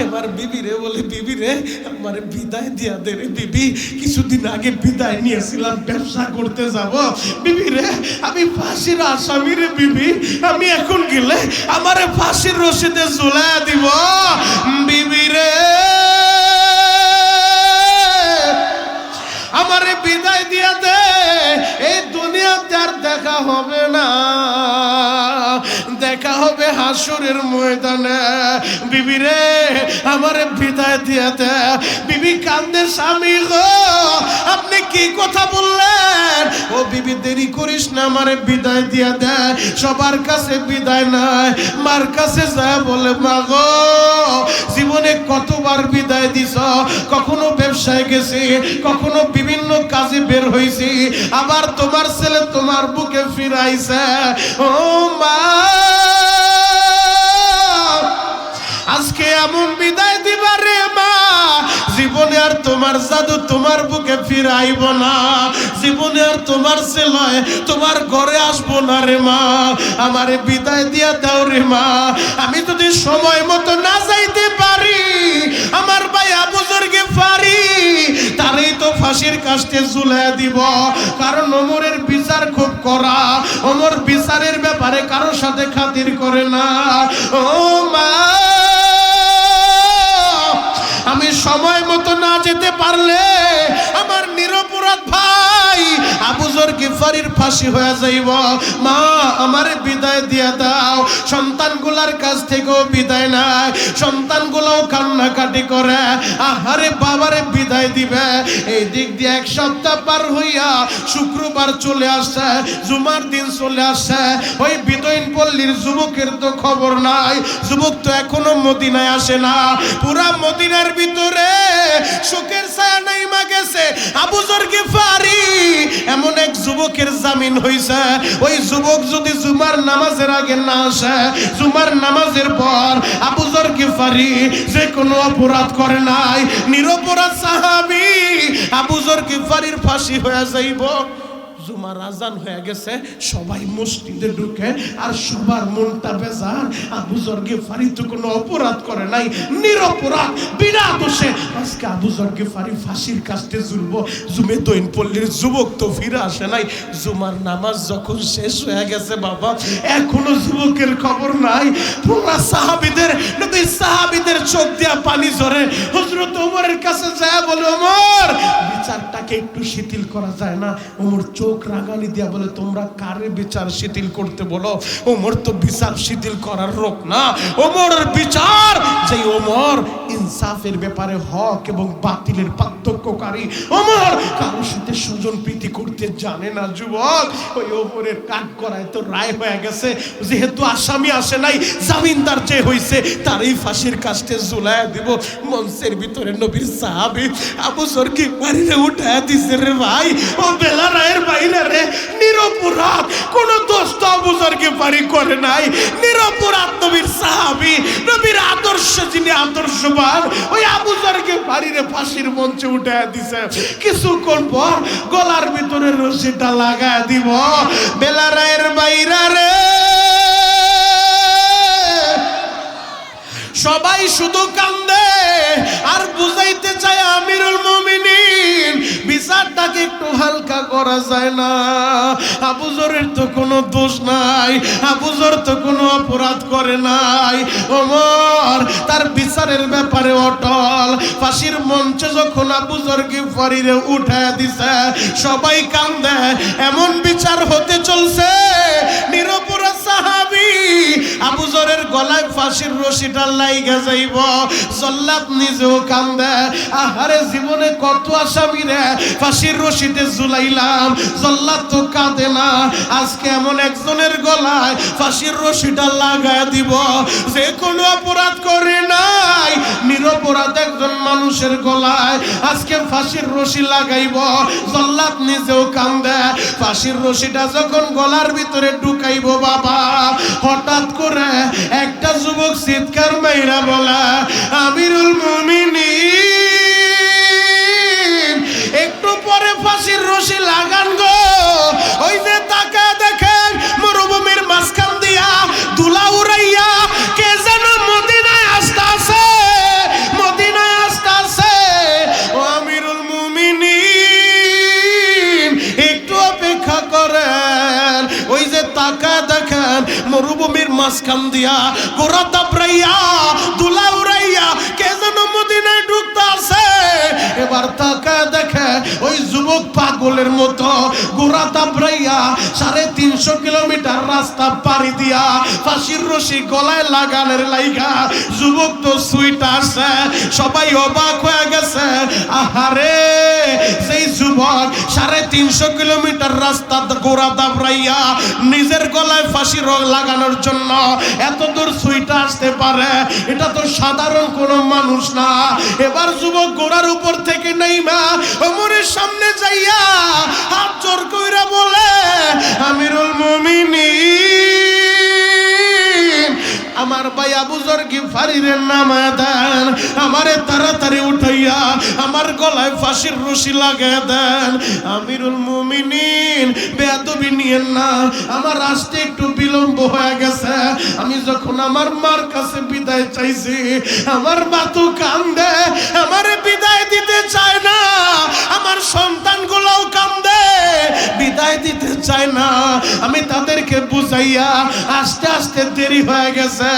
এবার বিবিরে বলে, বিবি রে আমার বিদায় দিয়া দে রে বিবি, কিছুদিন আগে বিদায় নিয়েছিলাম, ব্যবসা করতে যাব। বিবি রে আমি ফাঁসির আসামি রে বিবি, আমি এখন গেলে আমারে ফাঁসির রশিদে ঝুলাইয়া দিব। বিবি রে আমারে বিদায় দিয়া দে, এই দুনিয়াতে আর দেখা হবে না, দেখা হবে হাসরের ময়দানে। বিবি রে আমারে বিদায় দিয়া দে। বিবি কান্দে, স্বামী গো আপনি কি কথা বললেন? ও বিবি দেরি করিস না, আমারে বিদায় দিয়া দে। সবার কাছে বিদায় নাই, মার কাছে যায় বলে, মা গো জীবনে কতবার বিদায় দিছ, কখনো ব্যবসায় গেছি, কখনো বিভিন্ন কাজে বের হইছি, আবার তোমার ছেলে তোমার বুকে ফিরাইছে। ও মা আজকে এমন বিদায় দিবা রে মা, জীবনে আর তোমার জাদু তোমার বুকে ফিরাইব না, জীবনে আর তোমার ছেলে তোমার ঘরে আসবো না রে মা, আমারে বিদায় দিয়া দাও রে মা। আমি যদি সময় মতো না যাইতে পারি, আমার ভাই আবু যর গিফারি তারই তো ফাঁসির কাস্টে ঝুলাইয়া দিব। কারণ ওমরের বিচার খুব কড়া, ওমর বিচারের ব্যাপারে কারোর সাথে খাতির করে না। ও মা আমি সময় মতো না যেতে পারলে আমার নিরপরাধ ভাই আবু যর গিফারির ফাঁসি হয়ে যাইব। মা আমারে বিদায় দিয়া দাও। সন্তানগুলার কাছ থেকেও বিদায় নাই, সন্তানগুলোও কান্নাকাটি করে, আহারে বাবারে বিদায় দিবে। এই দিক দিয়ে এক সপ্তাহ পার হইয়া শুক্রবার চলে আসছে, জুমার দিন চলে আসছে। ওই বিদয়ন পল্লীর যুবকের তো খবর নাই, যুবক তো এখনো মদিনায় আসে না। পুরা মদিনার ভিতরে শোকের ছায়া নাইমা গেছে। আবু যর গিফারি এমন এক যুবকের জামিন হইছে, ওই যুবক যদি জুমার নামাজের আগে না আসে, জুমার নামাজের পর আবু যর গিফারি যে কোনো অপরাধ করে নাই, নিরপরাধ সাহাবী আবু যর গিফারির ফাঁসি হয়ে যাইব। জুমার আজান হয়ে গেছে, সবাই মসজিদে ঢুকে, আর সবার মনটা বেজার। আবু যর গিফারি তো কোনো অপরাধ করে নাই, নিরপরাধ, বিনা দোষে আজকে আবু যর গিফারি ফাঁসির কাস্টে ঝুলবো। জুমে দইন পল্লীর যুবক তো ফিরে আসে নাই। জুমার নামাজ যখন শেষ হয়ে গেছে বাবা, এখনো যুবকের খবর নাই। পুরা সাহাবীদের, নবী সাহাবীদের চোখ দিয়া পানি ঝরে। হযরত ওমরের কাছে যায় বলে, ওমর বিচারটাকে একটু শিথিল করা যায় না? ওমর চোখ রাগানি দিয়া বলে, তোমরা কারে বিচার শিথিল করতে বলো? ওমর তো বিচার শিথিল করার লোক না, ওমরের বিচার যে ওমর ইনসাফের ব্যাপারে হক এবং বাতিলের পার্থক্যকারী। ওমর কারোর সাথে স্বজন প্রীতি করতে জানে না যুবক। ওই ওমরের কাট করায় তো রায় হয়ে গেছে, যেহেতু আসামি আসে নাই, জামিনদার যে হইছে তারই ফাঁসির কাস্টে ঝুলাইয়া দিব। মঞ্চের ভিতরে নবীর সাহাবী আবু যর গিফারিরে উঠায়া দিছে রে ভাই। ও বেলা রায়ের বাইরে রে, নিরপরাধ, কোন দোষ তো আবু যর গিফারি করে নাই, নিরপরাধ নবীর সাহাবী, নবীর আদর্শ যিনি আদর্শবান, ওই আবু যর গিফারি গিফারিরে ফাঁসির মঞ্চে উঠায় দিছে। কিছুক্ষণ পর গলার ভিতরে রশিটা লাগায় দিব। বেলালের বাইরা রে সবাই শুধু কান্দে আর বুঝাইতে চায় আমিরুল মুমিনিন বিচারটাকে একটু হালকা করা যায় না। আবু যরের তো কোনো দোষ নাই, আবু যর তো কোনো অপরাধ করে নাই। ওমর তার বিচারের ব্যাপারে অটল। ফাঁসির মঞ্চে যখন আবু যর গিফারিরে উঠায় দিছে সবাই কান্দে। এমন বিচার হতে চলছে নিরপরাধ সাহাবী আবু যরের গলায় ফাঁসির রশিটা লাইগা যাইব। জল্লাদ নিজেও কান্দে। আহারে জীবনে কত আসামিরে ফাঁসির রশিতে ঝুলাইলাম, জল্লাদ তো কাঁদে না। আজকে এমন একজনের গলায় ফাঁসির রশিটা লাগায় দিব যে কোনো অপরাধ করে নাই। নিরপরাধ একজন মানুষের গলায় আজকে ফাঁসির রশি লাগাইব। জল্লাদ নিজেও কান্দে। ফাঁসির রশিটা যখন গলার ভিতরে ঢুকাইব বাবা, হঠাৎ করে একটা যুবক চিৎকার মাইরা বলে, আমিরুল মুমিনিন একটু পরে ফাঁসির রশি লাগান গো। ওই যে তাকা দেখেন মরুভূমির মাঝখান দিয়া দুলা উড়াইয়া কে যেন মদিনায় আসতাছে, মদিনায় আসতাছে। ও আমিরুল মুমিনিন একটু অপেক্ষা করেন। ওই যে তাকা দেখেন মরুভূমির মাঝখান দিয়া গোরা দাবরাইয়া দুলা উড়াইয়া কে যেন মদিনায় ঢুকতাছে। এবার তাকা দেখে ওই যুবক পাগলের মতো গোরা দাবরাইয়া 350 কিলোমিটার রাস্তা পাড়ি দিয়া ফাঁসির রশি গলায় লাগানোর লাইগা যুবক তো সুইটা আসে। সবাই অবাক হয়ে গেছে। আহারে সেই যুবক 350 কিলোমিটার রাস্তা গোরা দাবরাইয়া নিজের গলায় ফাঁসি লাগানোর জন্য এত দূর সুইটা আসতে পারে, এটা তো সাধারণ কোনো মানুষ না। এবার যুবক গোড়ার উপর থেকে নাইমা ওমরের সামনে যাইয়া হাত জোর কইরা বলে, আমিরুল মুমিনিন আমার ভাই আবু যর গিফারিরে নামায় দেন, আমারে তাড়াতাড়ি উঠাইয়া আমার গলায় ফাঁসির রশি লাগায় দেন। আমিরুল মুমিনিন বেয়াদবি নিয়েন না, আমার আসতে একটু বিলম্ব হয়ে গেছে। আমি যখন আমার মার কাছে বিদায় চাইছি আমার মা তো কান্দে, আমারে বিদায় দিতে চায় না। আমার সন্তানগুলোও কান্দে, বিদায় দিতে চায় না। আমি তাদেরকে বুঝাইয়া আস্তে আস্তে দেরি হয়ে গেছে।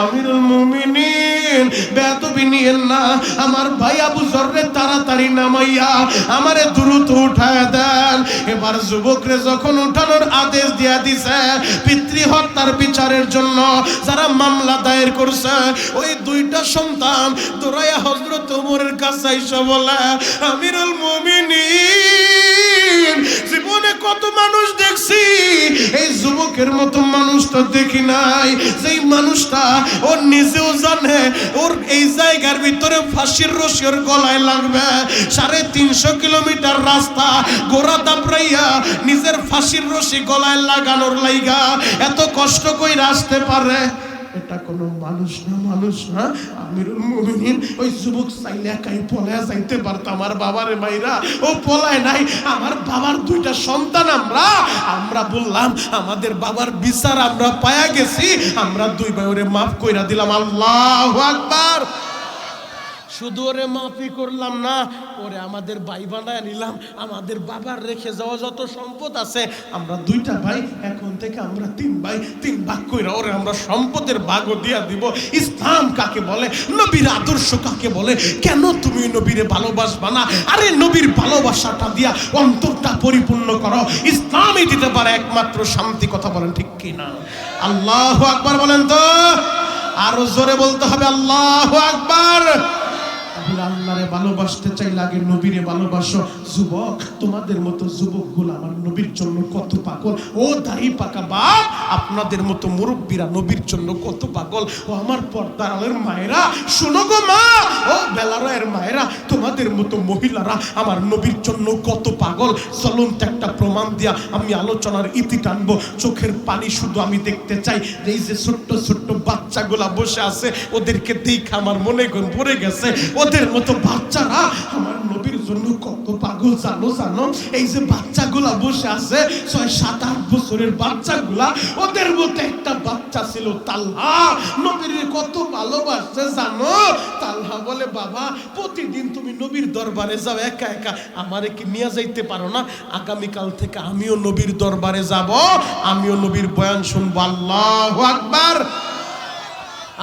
আমিরুল মুমিনিন বেয়াদবি নিয়েন না, আমার ভাই আবু যররে তাড়াতাড়ি নামাইয়া আমারে দ্রুত উঠায় দেন। এবার যুবকরে যখন উঠানোর আদেশ দিয়া দিছে পিতৃ হত্যার বিচারের জন্য যারা মামলা দায়ের করছে, ওই দুইটা সন্তান দৌড়াইয়া হযরত ওমরের কাছে এসে বলে, আমিরুল মুমিনিন জীবনে কত মানুষ দেখছি, এই যুবকের মতো মানুষ তো দেখি নাই। যেই মানুষটা ওর নিজেও জানে ওর এই জায়গার ভিতরে ফাঁসির রশি ওর গলায় লাগবে। 350 কিলোমিটার রাস্তা গোড়া দাবরাইয়া নিজের ফাঁসির রশি গলায় লাগানোর লাইগা এত কষ্ট কইরা আসতে পারে, এটা কোনো মানুষ না, মানুষ না। আমিরুল মুমিনিন ওই যুবক চাইলে একাই পলায়া যাইতে পারতো। আমার বাবারে মাইরা ও পলায় নাই। আমার বাবার দুইটা সন্তান, আমরা বললাম আমাদের বাবার বিচার আমরা পায়া গেছি, আমরা দুই ভাই ওরে মাফ কইরা দিলাম। আল্লাহু আকবার। শুধু ওরে মাফি করলাম না, ওরে আমাদের ভাই বানায় নিলাম। আমাদের বাবার রেখে যাওয়া যত সম্পদ আছে আমরা দুইটা ভাই, এখন থেকে আমরা 3 ভাই 3 ভাগ কইরা ওরে আমরা সম্পদের ভাগও দিয়া দিব। ইসলাম কাকে বলে, নবীর আদর্শ কাকে বলে, কেন তুমি নবীরে ভালোবাসবা না? আরে নবীর ভালোবাসাটা দিয়া অন্তরটা পরিপূর্ণ করো। ইসলামই দিতে পারে একমাত্র শান্তি। কথা বলেন ঠিক কি না? আল্লাহু আকবার বলেন তো, আরো জোরে বলতে হবে আল্লাহু আকবার। আল্লাহরে ভালোবাসতে চাইলে আগে নবীরে ভালোবাসো। যুবক, তোমাদের মতো যুবকগুলো আমার নবীর জন্য কত পাগল। ও দাড়ি পাকা বাপ, আপনাদের মতো মুরব্বীরা নবীর জন্য কত পাগল। ও আমার পর্দার মায়েরা, শোনো গো মা, ও বেলারের মায়েরা, তোমাদের তোমাদের মতো মহিলারা আমার নবীর জন্য কত পাগল, চলন্ত একটা প্রমাণ দিয়া আমি আলোচনার ইতি টানবো। চোখের পানি শুধু আমি দেখতে চাই, এই যে ছোট্ট ছোট্ট বাচ্চাগুলা বসে আছে, ওদেরকে দেখে আমার মনে পড়ে গেছে ওদের মতো বাচ্চারা আমার নবীর জন্য কত পাগল। জানো এই যে বাচ্চাগুলা বসে আছে 6-7-8 বছরের বাচ্চাগুলা, ওদের মতো একটা বাচ্চা ছিল তালহা, নবীর কত ভালোবাসছে জানো। তালহা বলে, বাবা প্রতিদিন তুমি নবীর দরবারে যাও একা একা, আমারে কি নিয়ে যাইতে পারো না? আগামীকাল থেকে আমিও নবীর দরবারে যাব, আমিও নবীর বয়ান শুনবো। আল্লাহু আকবার।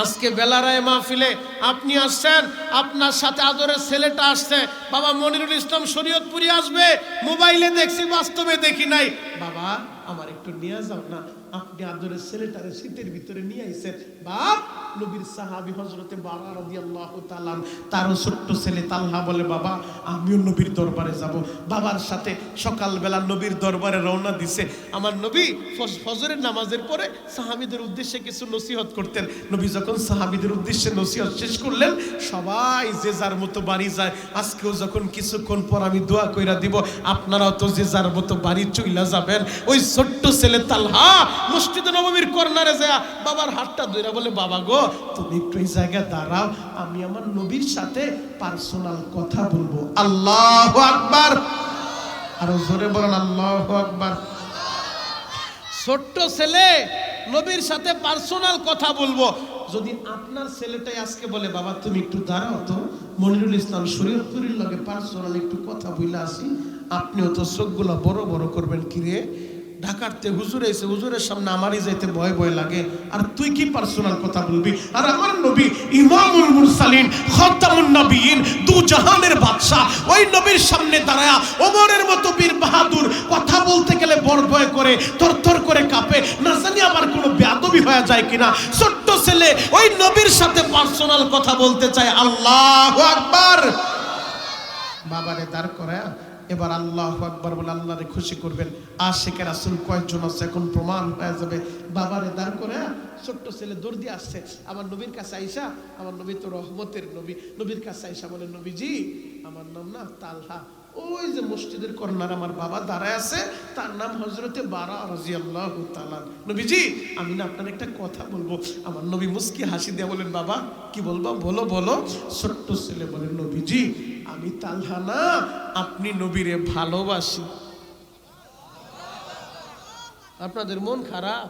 আজকে বেলারায় মাহফিলে আপনি আসছেন, আপনার সাথে আদরের ছেলেটা আসছে, বাবা মনিরুল ইসলাম শরীয়তপুরি আসবে, মোবাইলে দেখছি বাস্তবে দেখি নাই। বাবা আমার একটু নিয়ে যাও না। আপনি আদরের ছেলেটারে শীতের ভিতরে নিয়ে আইছেন। বাপ নবীর সাহাবী হযরতে বারা রাদিয়াল্লাহু তাআলা তারও ছোট্ট ছেলে তালহা বলে, বাবা আমিও নবীর দরবারে যাব। বাবার সাথে সকালবেলা নবীর দরবারে রওনা দিছে। আমার নবী ফজরের নামাজের পরে সাহাবীদের উদ্দেশ্যে কিছু নসিহত করতেন। নবী যখন সাহাবীদের উদ্দেশ্যে নসিহত শেষ করলেন, সবাই যে যার মতো বাড়ি যায়। আজকেও যখন কিছুক্ষণ পর আমি দোয়া কইরা দিব, আপনারাও তো যে যার মতো বাড়ি চইলা যাবেন। ওই ছোট্ট ছেলে তালহা মসজিদে নববীর কর্নারে যায় বাবার হাতটা ধরে বলে, বাবা গো তুমি একটু এই জায়গায় দাঁড়াও, আমি আমার নবীর সাথে পার্সোনাল কথা বলবো। আল্লাহু আকবার। আরো জোরে বলেন আল্লাহু আকবার। ছোট্ট ছেলে নবীর সাথে পার্সোনাল কথা বলবো। যদি আপনার ছেলেটাই আজকে বলে, বাবা তুমি একটু দাঁড়াও তো, মনিরুল ইসলাম শরীয়তপুরীর লগে পার্সোনাল একটু কথা বইলা আসি, আপনিও তো চোখগুলো বড় বড় করবেন, কি রে ঢাকাতে হুজুর এসে, হুজুরের সামনে আমারই যাইতে ভয় ভয় লাগে, আর তুই কি পার্সোনাল কথা বলবি? আর আমার নবী ইমামুল মুরসালিন খাতামুন নবিয়িন, দু জাহানের বাদশা, ওই নবীর সামনে দাঁড়ায়া ওমরের মতো বীর বাহাদুর কথা বলতে গেলে বড় ভয় করে, থরথর করে কাঁপে, না জানি আবার কোনো বেয়াদবি হয়ে যায় কিনা। ছোট্ট ছেলে ওই নবীর সাথে পার্সোনাল কথা বলতে চায়। আল্লাহু আকবার। বাবারে দাঁড় করায়া এবার আল্লাহু আকবার বলে আল্লাহরে খুশি করবেন। আশিকে রাসূল কয়জন আছে এখন প্রমাণ হয়ে যাবে। বাবারে দাঁড় করে ছোট্ট ছেলে দৌড় দিয়ে আসছে আমার নবীর কাছে আইসা, আমার নবী তো রহমতের নবী, নবীর কাছে আইসা বলে, নবীজি আমার নাম না তালহা, ওই যে মসজিদের কর্নার আমার বাবা দাঁড়ায় আছে, তার নাম হযরতে বারা রাদিয়াল্লাহু তাআলা। নবীজি আমি না আপনার একটা কথা বলবো। আমার নবী মুস্কি হাসি দিয়ে বলেন, বাবা কি বলবো? বলো বলো। ছোট্ট ছেলে বলে, নবীজি আমি তালহা না, আপনি নবীরে ভালোবাসি। আপনাদের মন খারাপ,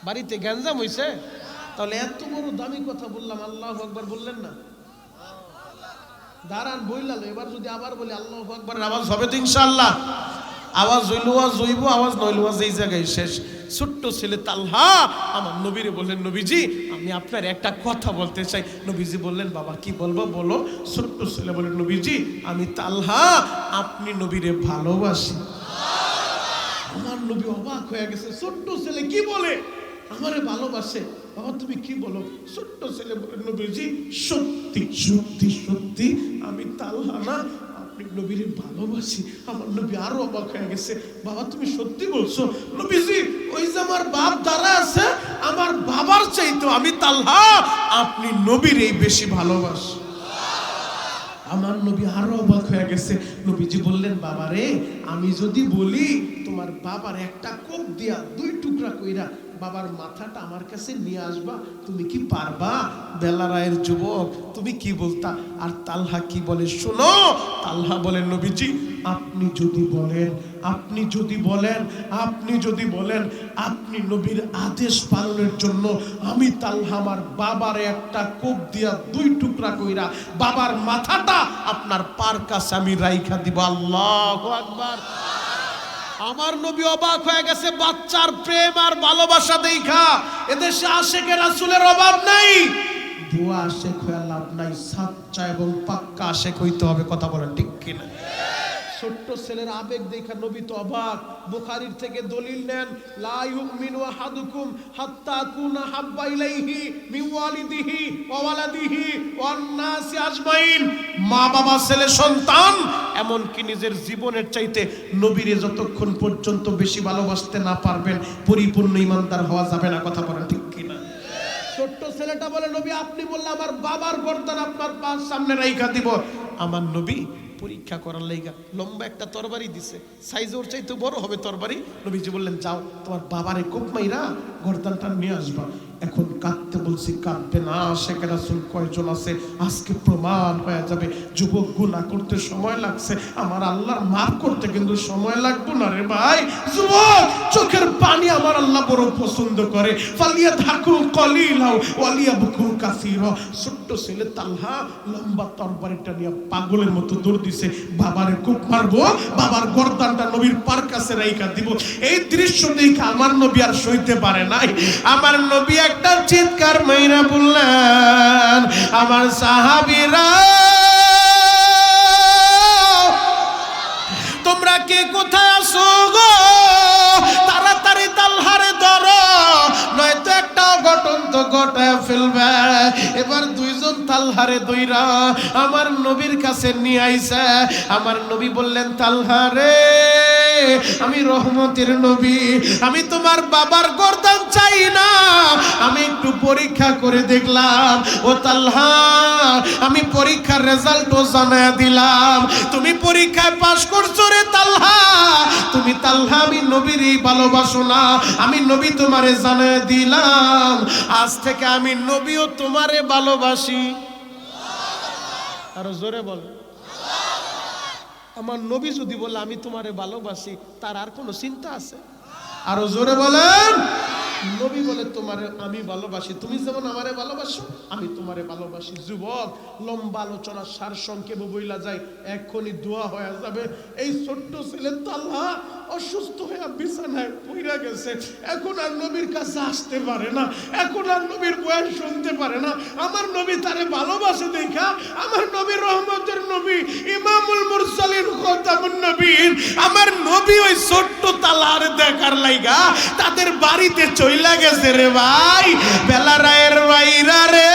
বাড়িতে গ্যাঞ্জাম হইছে, তাহলে এত বড় দামি কথা বললাম, আল্লাহু আকবার বললেন না? দাঁড়ান বইলালো, এবার যদি আবার বলি আল্লাহু আকবারের আওয়াজ হবে তো ইনশাআল্লাহ? আওয়াজ হইল ওয়াজ হইব, আওয়াজ নইল ওয়াজ এই জায়গায় শেষ। ছোট্ট ছেলে তালহা আমার নবীরে বললেন, নবীজি আমি আপনার একটা কথা বলতে চাই। নবীজি বললেন, বাবা কি বলবো বলো। ছোট্ট ছেলে বললেন, নবীজি আমি তালহা, আপনি নবীরে ভালোবাসি। আমার নবী অবাক হয়ে গেছে, ছোট্ট ছেলে কি বলে আমারে ভালোবাসে? বাবা তুমি কি বলো? ছোট্ট ছেলে বলে, নবীজি সত্যি সত্যি সত্যি আমি তালহা না, আপনি নবীরে ভালোবাসি। আমার নবী আরো অবাক হয়ে গেছে, বাবা তুমি সত্যি বলছো? নবীজি ওই যে আমার বাপ দাঁড়া আছে, আমার বাবার চাইতো আমি তালহা, আপনি নবীরেই বেশি ভালোবাসি। আমার নবী আরো অবাক হয়ে গেছে। নবীজি বললেন, বাবা রে আমি যদি বলি তোমার বাবার একটা কোপ দিয়া 2 টুকরা কইরা বাবার মাথাটা আমার কাছে নিয়ে আসবা, তুমি কি পারবা? বেলারায়ের যুবক তুমি কি বলতা? আর তালহা কি বলে শোনো। তালহা বলেন, নবীজি আপনি যদি বলেন, আপনি যদি বলেন, আপনি যদি বলেন, আপনি নবীর আদেশ পালনের জন্য আমি তালহা আমার বাবার একটা কোপ দিয়া 2 টুকরা কইরা বাবার মাথাটা আপনার পার কাছে আমি রাইখা দিব। আল্লাহু আকবার। আমার নবী অবাক হয়ে গেছে, বাচ্চার প্রেম আর ভালোবাসা দেখা। এদেশে আশেকে রাসূলের অভাব নাই, ভুয়া আশেক হয়ে লাভ নাই, সাচ্চা এবং পাক্কা আশেক হইতে হবে। কথা বলেন ঠিক কিনা? ছোট্ট ছেলের আবেগ দেখা নবী তো অবাক। বুখারীর থেকে দলিল নেন, লা ইউমিনু আহাদুকুম হাত্তা কুনা হাব্বা ইলাইহি মিন ওয়ালিদিহি ওয়া ওয়ালাদিহি ওয়ান নাসি আজমাইন। মা বাবা ছেলে সন্তান এমনকি নিজের জীবনের চাইতে নবীরে যতক্ষণ পর্যন্ত বেশি ভালোবাসতে না পারবেন, পরিপূর্ণ ঈমানদার হওয়া যাবে না। কথা বলেন ঠিক কিনা? ছোট্ট ছেলেটা বলে, নবী আপনি বললে আমার বাবার গর্দান আপনার পায়ের সামনে রাইখা দিব। আমার নবী পরীক্ষা করার লাইগা লম্বা একটা তরবারি দিছে, সাইজ ওর চাইতে বড় হবে তরবারি। নবীজি বললেন যাও তোমার বাবারে কোপ মাইরা গর্দানটা নিয়ে আসবা। এখন কাঁদতে বলছি, কাঁদবে না। শেখ রাসূল কয়জন আছে আজকে প্রমাণ হয়ে যাবে। যুবক গুনাহ করতে সময় লাগছে, আমার আল্লাহর মাফ করতে কিন্তু সময় লাগবে না রে ভাই। যুবক চোখের পানি আমার আল্লাহ বড় পছন্দ করে। ফালিয়াদহাকু কলিলা ওয়ালিয়াবকু কাসীরা। ছোট্ট ছেলে তালহা লম্বা তরবারিটা নিয়ে পাগলের মতো দৌড় দিছে, বাবারে কোপ মারবো, বাবার গর্দানটা নবীর পার কাছে রাইখা দিব। এই দৃশ্য দেখে আমার নবী আর সইতে পারে নাই। আমার নবী একটা চিৎকার মাইরা বললেন, আমার সাহাবীরা তোমরা কে কোথায় আছো গো? তাড়াতাড়ি তালহারে ধরো, নয়তো একটা অঘটন তো ঘটায় ফেলবে। এবার দুইজন তালহারে দইরা আমার নবীর কাছে নিয়ে আইছে। আমার নবী বললেন, তালহারে আমি রহমতের নবী, আমি তোমার বাবার গর্দান চাই না, আমি একটু পরীক্ষা করে দেখলাম। ও তালহা আমি পরীক্ষার রেজাল্টও জানায় দিলাম, তুমি পরীক্ষায় পাশ করছো রে তালহা। তুমি তালহা আমি নবীরই ভালোবাসো না, আমি নবী তোমারে জানায় দিলাম, আজ থেকে আমি নবীও তোমারে ভালোবাসি। আরো জোরে বল। আমার নবী যদি বলে আমি তোমারে ভালোবাসি, তার আর কোনো চিন্তা আছে? আরো জোরে বলেন। নবী বলে তোমারে আমি ভালোবাসি, তুমি যেমন আমারে ভালোবাসো আমি তোমারে ভালোবাসি। যুবক লম্বা আলোচনা সার সংক্ষেপে বইলা যায়, এখনই দোয়া হয়ে যাবে। এই ছোট্ট ছেলে তালহা অসুস্থ হয়ে বিছানায় পইরা গেছে, এখন আর নবীর কাছে আসতে পারে না, এখন আর নবীর বয়ান শুনতে পারে না। আমার নবী তারে ভালোবাসে দেখা আমার নবী রহমতের নবী, ইমামুল মুরসালিন, খাতামুন নবীন, আমার নবী ওই ছোট্ট তালহার দেখার লাইগা তাদের বাড়িতে চইলা গেছে রে ভাই। বেলা রায়ের বাইরা রে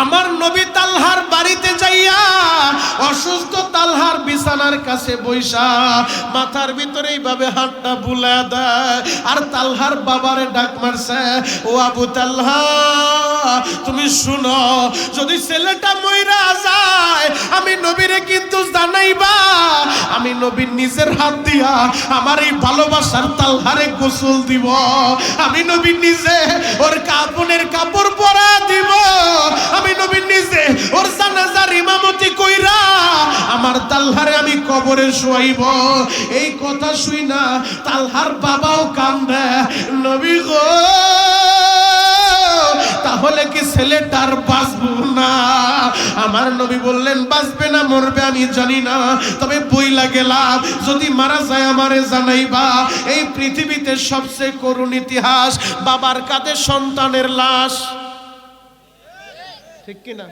আমার নবী তালহার বাড়িতে যাইয়া অসুস্থ তালহার বিছানার কাছে বইসা মাথার ভিতরে এইভাবে হাতটা বুলা দেয়, আর তালহার বাবারে ডাক মারছে, ও আবু তালহা তুমি শুনো, যদি ছেলেটা মইরা যায় আমি নবীরে কিন্তু জানাইবা, আমি নবীর নিজের হাত দিয়া আমার এই ভালোবাসার তালহারে গোসল দিব, আমি নবী নিজে ওর কাপনের কাপড় পরা দিব, আমি নবী নিজে ওর জানাজার ইমামতি কইরা আমার তালহারে আমি কবরে শোয়াইব। এই কথা শুই না তালহার বাবাও কান্দে, নবী গো তাহলে কি ছেলেটার বাঁচবো না? আমার নবী বললেন, বাঁচবে না মরবে আমি জানি না, তবে বইলা গেলাম যদি মারা যায় আমারে জানাইবা। এই পৃথিবীতে সবচেয়ে করুণ ইতিহাস, বাবার কাঁধে সন্তানের লাশ, ঠিক কিনা?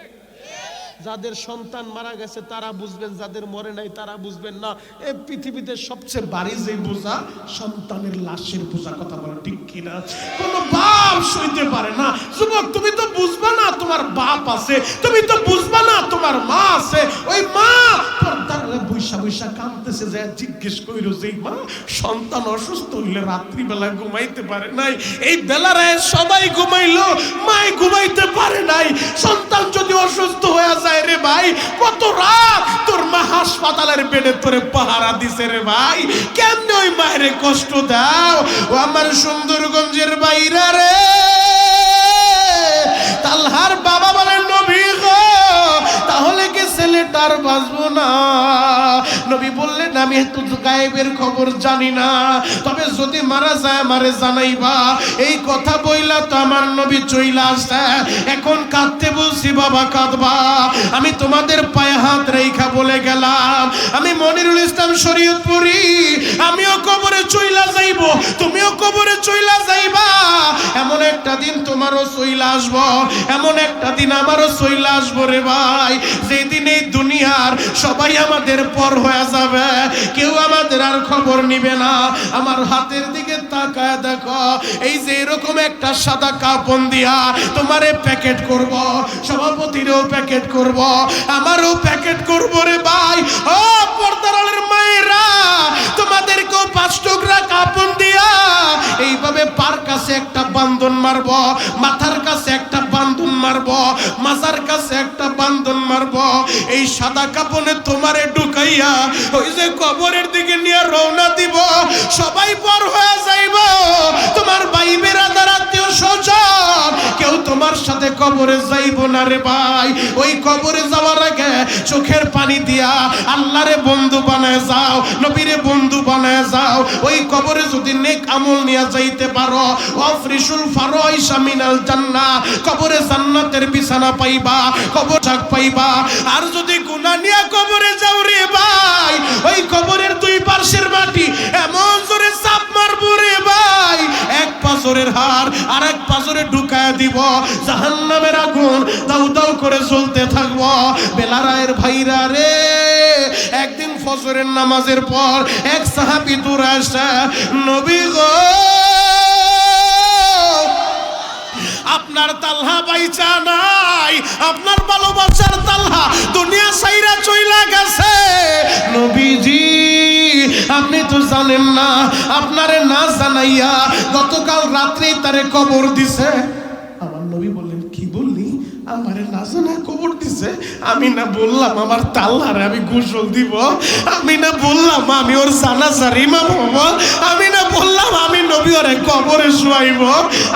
যাদের সন্তান মারা গেছে তারা বুঝবেন, যাদের মরে নাই তারা বুঝবেন না। এই পৃথিবীতে সবচেয়ে ভারী যে বোঝা সন্তানের লাশের বোঝা, কথা বলা ঠিক কিনা? কোন বাপ সইতে পারে না। যুবক তুমি তো বুঝবা না তোমার বাপ আছে, তুমি তো বুঝবা না তোমার মা আছে। ওই মা পর্দার বৈশা বৈশা কাঁদতেছে, যে জিজ্ঞেস কইরো যে মা সন্তান অসুস্থ হইলে রাত্রিবেলা ঘুমাইতে পারে নাই, এই বেলায় সবাই ঘুমাইলো, মাই ঘুমাইতে পারে নাই। সন্তান যদি অসুস্থ হয়ে যায় রে ভাই, কত রাত তোর মা হাসপাতালের বেডে তোরে পাহারা দিছে রে ভাই, কেমনে ওই মায়ের কষ্ট দাও? ও আমার সুন্দরগঞ্জের বাইরা রে তালহার বাবা বলেন, নবী গো তাহলে কি ছেলেটার বাঁচবো না? নবী বললেন, আমি একটু গায়েবের খবর জানি না, তবে যদি মারা যায় আমারে জানাইবা। এই কথা বইলা তো আমার নবী চইলা আসছে। এখন কাঁদতে বলছি, বাবা কাঁদবা, আমি তোমাদের পায়ে হাত রেখা বলে গেলাম, আমি মনিরুল ইসলাম শরীয়তপুরি, আমিও কবরে চইলা যাইব, তুমিও কবরে চইলা যাইবা। এমন একটা দিন তোমারও চইলা আসবো, এমন একটা দিন আমারও চইলা আসবো রে ভাই, যেদিন এই দুনিয়ার সবাই আমাদের পর পর হয়ে যাবে, কেউ আমাদের আর খবর নিবে না। আমার হাতের দিকে তাকায় দেখো, এই যে এরকম একটা সাদা কাপড় দিয়া তোমারে প্যাকেট করব, সভাপতিরও প্যাকেট করব, আমারও প্যাকেট করব রে ভাই। ও পর্দার আড়ালের মায়েরা, তোমাদেরকেও 5 টুকরা কাপড় দিয়া এইভাবে পার কাছে একটা বান্ধন মারব, মাথার কাছে একটা বান্ধন মারব, মাজার কাছে একটা বান্ধন মারব। এই সাদা কাপড়ে তোমারে ঢুকাইয়া ওই যে কবরের দিকে নিয়ে রওনা দিব। সবাই পর হয়ে যাইব, তোমার ভাই বেরাদার আত্মীয় স্বজন কেউ তোমার সাথে কবরে যাইব না রে ভাই। ওই কবরে যাওয়ার আগে চোখের পানি দিয়া আল্লাহরে বন্ধু বানায় যাও, নবীরে বন্ধু বানায় যাও। ওই কবরে যদি নেক আমল নিয়ে যাইতে পারো, ওয়াফরিশুল ফারাইশা মিনাল জান্নাহ, কবরে জান্নাতের বিছানা পাইবা, কবর ঝাক পাইবা। আর যদি গুনাহ নিয়ে কবরে যাও রে ভাই, ওই কবরের দুই পাশের মাটি এমন জোরে চাপ মারবো রে ভাই, এক পাথরের হাড় আর এক পাথরে ঢুকায় দিব। জাহান্নামের আগুন দাউ দাউ করে জ্বলতে থাকবো। বেলারায়ের ভাইরা রে, একদিন ফজরের নামাজের পর এক সাহাবী দূর আসে, নবী গো আপনার তালহা বাইচা নাই, আপনার ভালোবাসার তালহা দুনিয়া ছাইরা চইলা গেছে। নবীজি আপনি তো জানেন না, আপনারে না জানাইয়া গতকাল রাত্রেই তারে কবর দিছে। আমার নবী বললেন, কি বললি? আমারে না জানা কবর দিছে? আমি না বললাম আমার তাল্লারে আমি গোসল দিব? আমি না বললাম আমি ওর জানাজার ইমাম হব? আমি না বললাম আমি নবী ওরে কবরে শুয়াইব?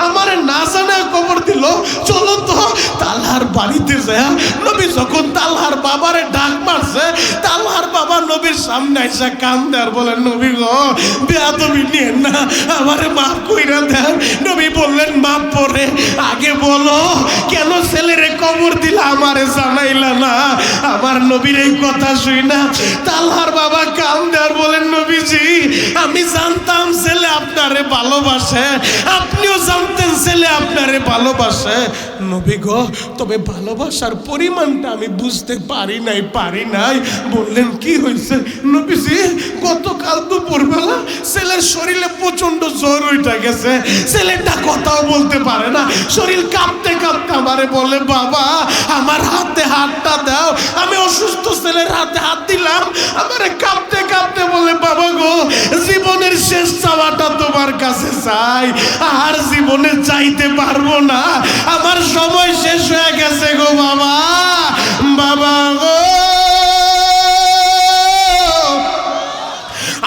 আমারে না জানা কবর দিল। চলো তো তাল্লার বাড়িতে যায়। নবী যখন তাল্লার বাবারে ডাক মারছে, তাল্লার বাবা নবীর সামনে এসে কান্দে আর বলেন, নবী গো বেয়াদবি নিয়েন না, আমারে মাফ কইরা দেন। নবী বললেন, মাফ পরে আগে বলো কেন ছেলেরে কবর দিলা, আমারে জানাইলা না? আমার নবীর এই কথা শুই না তালহার বাবা কান্দে আর বলেন, নবীজি আমি জানতাম ছেলে আপনারে ভালোবাসে, আপনিও জানতেন ছেলে আপনারে ভালোবাসে। নবী গো তবে ভালোবাসার পরিমাণটা আমি বুঝতে পারি নাই। বললেন, কি হয়েছে? নবীজি গতকাল দুপুরবেলা ছেলের শরীরে প্রচন্ড জ্বর উঠে গেছে, ছেলেটা কথাও বলতে পারে না, শরীর কাঁপতে কাঁপতে আমারে বলে, বাবা আমার হাতে হাতটা দাও। আমি অসুস্থ ছেলের হাতে হাত দিলাম, আমারে কাঁপতে কাঁপতে বলে, বাবা গো জীবনের শেষ চাওয়াটা তোমার কাছে চাই, আর জীবনে চাইতে পারবো না, আমার সময় শেষ হয়ে গেছে গো বাবা। বাবা গো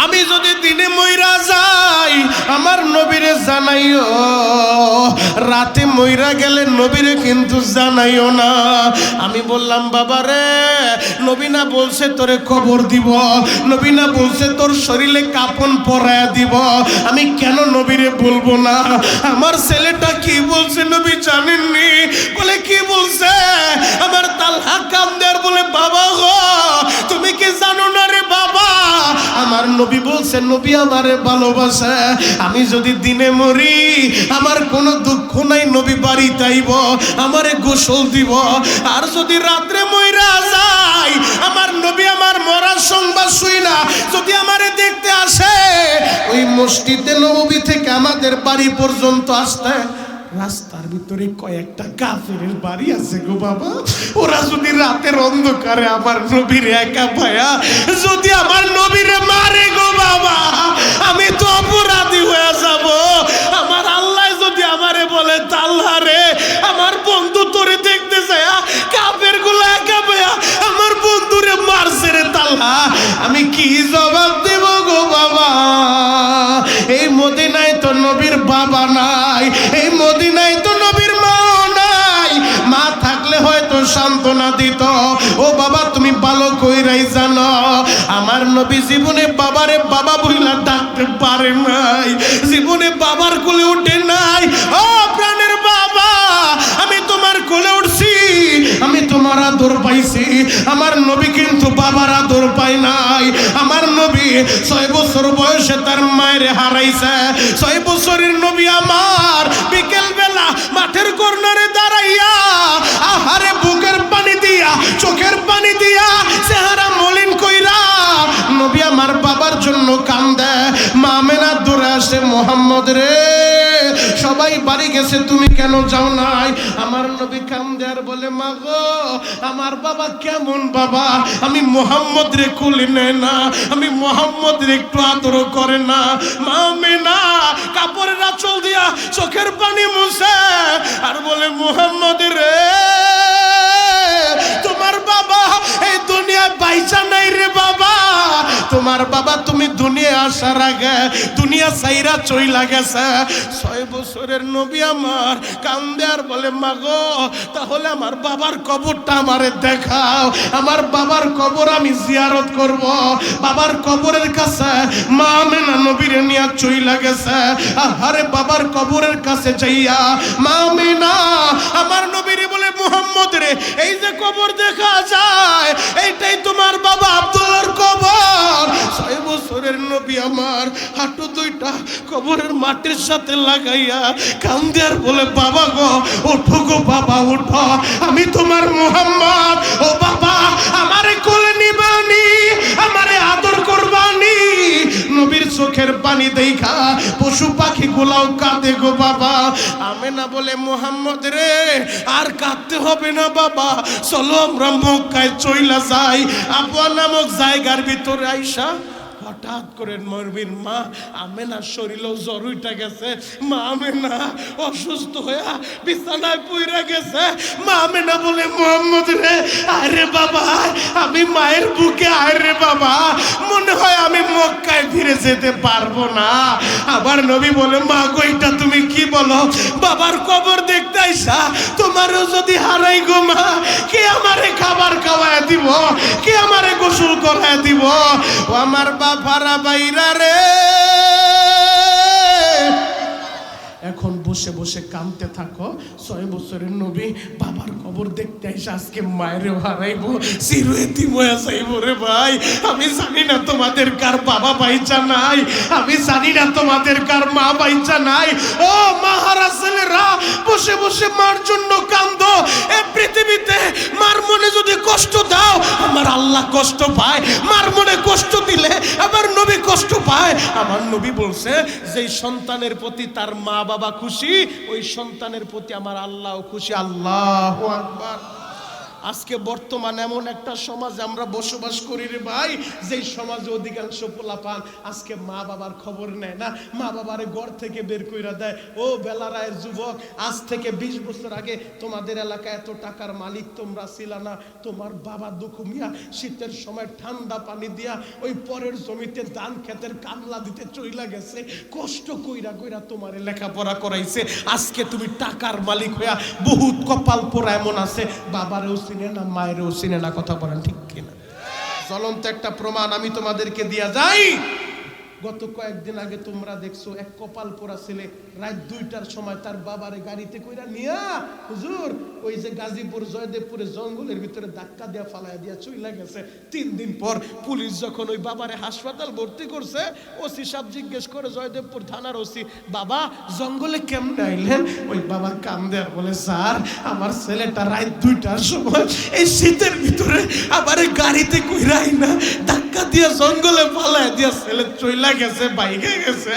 আমি যদি দিনে মইরা যাই আমার নবীরে জানাইও, রাতে মইরা গেলে নবীরে কিন্তু জানাইও না। আমি বললাম, বাবা রে নবী না বলছে তোরে কবর দিব, নবী না বলছে তোর শরীরে কাপন পরায়া দিব, আমি কেন নবীরে বলবো না? আমার ছেলেটা কি বলছে নবী জানেননি? বলে কি বলছে? আমার তালহা কান্দে আর বলে, বাবা গো তুমি কি জানো না রে বাবা, আমার নবী বলছে নবী আমারে ভালোবাসে, আমি যদি দিনে মরি আমার কোনো দুঃখ নাই, নবী বাড়িতে আইব আমারে গোসল দিব। আর যদি রাত্রে মইরা যাই আমার নবী আমার মরার সংবাদ শুই না যদি আমারে দেখতে আসে, ওই মসজিদে নববী থেকে আমাদের বাড়ি পর্যন্ত আসতে রাস্তার ভিতরে কয়েকটা কাফেরের বাড়ি আছে গো বাবা, ওরা যদি রাতের অন্ধকারে আমার নবীর একা পায়া যদি আমার নবীরে মারে গো বাবা, আমি তো অপরাধী হয়ে যাব। আমার আল্লাহ যদি আমারে বলে, তাল্লা রে আমার বন্ধু তোরে দেখতে যায়, কাফের গুলো একা পায়া আমার বন্ধুরে মারছে রে তাল্লা, আমি কি জবাব দেব গো বাবা? এই মদিনায় তো নবীর বাবা নাই, এই মদিনায় তো নবীর মাও নাই, মা থাকলে হয়তো সান্ত্বনা দিত। ও বাবা তুমি ভালো কইরাই জানো আমার নবী জীবনে বাবারে বাবা বইলা ডাকতে পারে নাই, জীবনে বাবার কোলে উঠে নাই। ও প্রাণের বাবা আমি তোমার কোলে উঠছি, আমি তোমার আদর পাইছি, আমার নবী কিন্তু বাবার আদর পায় নাই। আমার নবী 6 বছর বয়সে তার মায়ের হারাইছে, 6 বছরের নবী আমার বিকেল বেলা মাঠের কর্নারে দাঁড়াইয়া আহারে বুকের পানি দিয়া চোখের পানি দিয়া চেহারা মলিন কইরা কান্দে। মা আমেনা দৌড়ে আসে, মোহাম্মদ রে সবাই বাড়ি গেছে, তুমি কেন যাও নাই? আমার নবী কান্দে আর বলে, মা গো আমার বাবা কেমন বাবা, আমি মোহাম্মদ রে কোলে নেয় না, আমি মোহাম্মদ রে একটু আদর করে না। মা আমেনা কাপড়ের আঁচল দিয়া চোখের পানি মুছে আর বলে, মোহাম্মদ রে তোমার বাবা এই দুনিয়ায় বাইচা নাই রে বাবা, তোমার বাবা তুমি দুনিয়া আসার আগে দুনিয়া সাইরা চইলা গেছে। 6 বছরের নবী আমার কান্দে আর বলে, মা গো তাহলে আমার বাবার কবরটা আমারে দেখাও, আমার বাবার কবর আমি জিয়ারত করব। বাবার কবরের কাছে মা আমেনা নবীরে নিয়া চইলা গেছে। আরে বাবার কবরের কাছে যাইয়া মা আমেনা আমার নবীরে বলে, মুহাম্মদ রে এই যে কবর দেখা যায় এইটাই তোমার বাবা আব্দুল্লাহর কবর। 6 বছরের নবী আমার হাঁটু দুইটা কবরের মাটির সাথে লাগাইয়া কান্দে আর বলে, বাবা গো ওঠো গো বাবা ওঠো, আমি তোমার মুহাম্মদ, ও বাবা আমারে কোলে নিবানি, আমারে আদর করবানি। নবীর চোখের পানি দেখা পশু পাখি গুলাও কাঁদে গো বাবা। আমেনা বলে, মুহাম্মদ রে আর কাঁদতে হবে না বাবা, চলো আমরা মক্কায় চইলা যাই। আবওয়া নামক জায়গার ভিতরে আইসা হঠাৎ করে নবীর মা আমেনার শরীরেও জ্বর উঠে গেছে। মা আমেনা অসুস্থ হইয়া বিছানায় পইরা গেছে। মা আমেনা বলে, মুহাম্মদ রে আরে বাবা আমি মায়ের বুকে, আরে বাবা মনে হয় আমি মক্কায় ফিরে যেতে পারবো না। আবার নবী বলে, মা গো এটা তুমি কি বলো, বাবার কবর দেখতে আইসা তোমারও যদি হারাই গো মা, কে আমারে খাবার খাওয়ায় দিব, কে আমারে গোসল করায় দিব? ও আমার বাবারা বাইরা রে এখন বসে বসে কাঁদতে থাকো। 6 বছরের নবী বাবার কবর দেখতে এসে আজকে মায়েরও হারাইবো, চিরএতিম হয়ে যাইবো রে ভাই। আমি জানি না তোমাদের কার বাবা বাইচা নাই, আমি জানি না তোমাদের কার মা বাইচা নাই। ও মাহারা ছেলেরা বসে বসে মার জন্য কান্দো। এই পৃথিবীতে মার মনে যদি কষ্ট দাও আমার আল্লাহ কষ্ট পায়, মার মনে কষ্ট দিলে আমার নবী কষ্ট পায়। আমার নবী বলছে যে সন্তানের প্রতি তার মা বাবা খুশি, ওই সন্তানের প্রতি আমার আল্লাহও খুশি। আল্লাহু আকবার। আজকে বর্তমান এমন একটা সমাজে আমরা বসবাস করি রে ভাই, যেই সমাজে অধিকাংশ পোলাপান আজকে মা বাবার খবর নেয় না, মা বাবারে ঘর থেকে বের কইরা দেয়। ও বেলারায়ের যুবক, আজ থেকে 20 বছর আগে তোমাদের এলাকায় এত টাকার মালিক তোমরা ছিল না, তোমার বাবা দুঃখু মিয়া শীতের সময় ঠান্ডা পানি দিয়া ওই পরের জমিতে ধান ক্ষেতের কামলা দিতে চইলা গেছে, কষ্ট কইরা কইরা তোমারে লেখাপড়া করাইছে। আজকে তুমি টাকার মালিক হইয়া বহুত কপাল পোড়া এমন আছে বাবারেও চিনে না মায়েরও চিনে না। কথা বলেন ঠিক কিনা? জ্বলন্ত একটা প্রমাণ আমি তোমাদেরকে দিয়া যাই। গত কয়েকদিন আগে তোমরা দেখছো এক কপাল পোড়া ছেলে রাত 2টার সময় তার বাবারে গাড়িতে কইরা নিয়া হুজুর ওই যে গাজীপুর জয়দেবপুরে জঙ্গলের ভিতরে ধাক্কা দিয়া ফালাইয়া দিয়া চইলা গেছে। 3 দিন পর পুলিশ যখন ওই বাবারে হাসপাতাল ভর্তি করছে, ওসি সাহেব জিজ্ঞেস করে জয়দেবপুর থানার ওসি, বাবা জঙ্গলে কেমনে আইলেন? ওই বাবা কান্দে আর বলে, স্যার আমার ছেলেটা রাত 2টার সময় এই শীতের ভিতরে আবার গাড়িতে কইরা আইনা ধাক্কা দিয়া জঙ্গলে ফালাইয়া দিয়া ছেলে চইলা গেছে, বাইকে গেছে।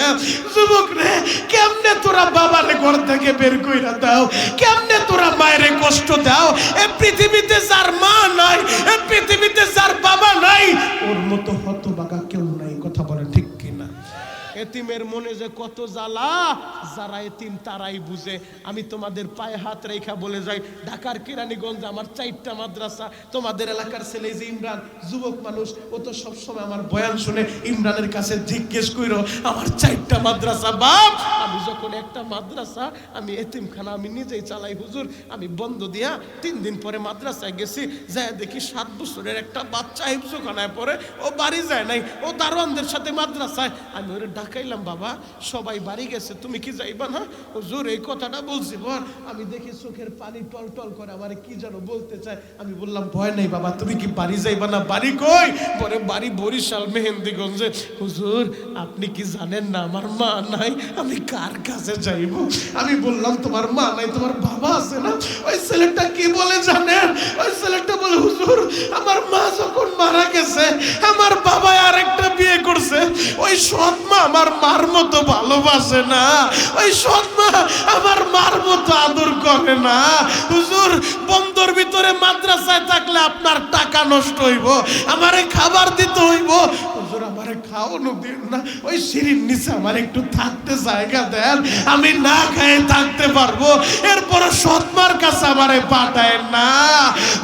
যুবক রে কেমনে তোরা বাবারে ঘর থেকে বের কইরা দাও, কেমনে তোরা মায়েরে কষ্ট দাও? এই পৃথিবীতে যার মা নাই, এই পৃথিবীতে যার বাবা নাই, ওর মতো হতভাগা কেউ নাই। কথা বলেন ঠিক কিনা? এতিমের মনে যে কত জ্বালা, যারা এতিম তারাই বুঝে। আমি তোমাদের পায়ে হাত রেখা বলে যাই, ঢাকার কেরানীগঞ্জে আমার 4টা মাদ্রাসা। তোমাদের এলাকার ছেলে যে ইমরান, যুবক মানুষ, ও তো সবসময় আমার বয়ান শুনে ইমরানের কাছে জিজ্ঞেস কইরো আমার 4টা মাদ্রাসা। বাপ আমি যখন একটা মাদ্রাসা, আমি এতিমখানা আমি নিজেই চালাই হুজুর, আমি বন্ধ দিয়া 3 দিন পরে মাদ্রাসায় গেছি, যায় দেখি 7 বছরের একটা বাচ্চা হিফজখানায় পড়ে, ও বাড়ি যায় নাই, ও দারোয়ানদের সাথে মাদ্রাসায়। আমি ওরে ডাকাইলাম, বাবা সবাই বাড়ি গেছে তুমি কি যাইবা না? হুজুর এই কথাটা বলছি পর আমি দেখি চোখের পানি টল টল করে, আমার কি যেন বলতে চায়। আমি বললাম, ভয় নেই বাবা, তুমি কি বাড়ি যাইবা না? বাড়ি কই? পরে বাড়ি বরিশাল মেহেন্দিগঞ্জে। হুজুর আপনি কি জানেন না আমার মা নাই, আমি কার কাছে যাইব? আমি বললাম, তোমার মা নাই, তোমার বাবা আছে না? ওই ছেলেটা কি বলে জানেন? ওই ছেলেটা বলে, হুজুর আমার মা যখন মারা গেছে আমার বাবা আরেকটা বিয়ে করছে, ওই আমার মার মতো ভালোবাসে না, ওই সৎ মা আমার মার মতো আদর করে না। হুজুর বন্দর ভিতরে মাদ্রাসায় থাকলে আপনার টাকা নষ্ট হইব, আমারে খাবার দিতে হইব, হুজুর আমারে খাওয়ানো দিন না, ওই সিঁড়ির নিচে আমার একটু থাকতে জায়গা দেন, আমি না খেয়ে থাকতে পারবো। এরপর সৎমার কাছে আমারে পাঠায় না।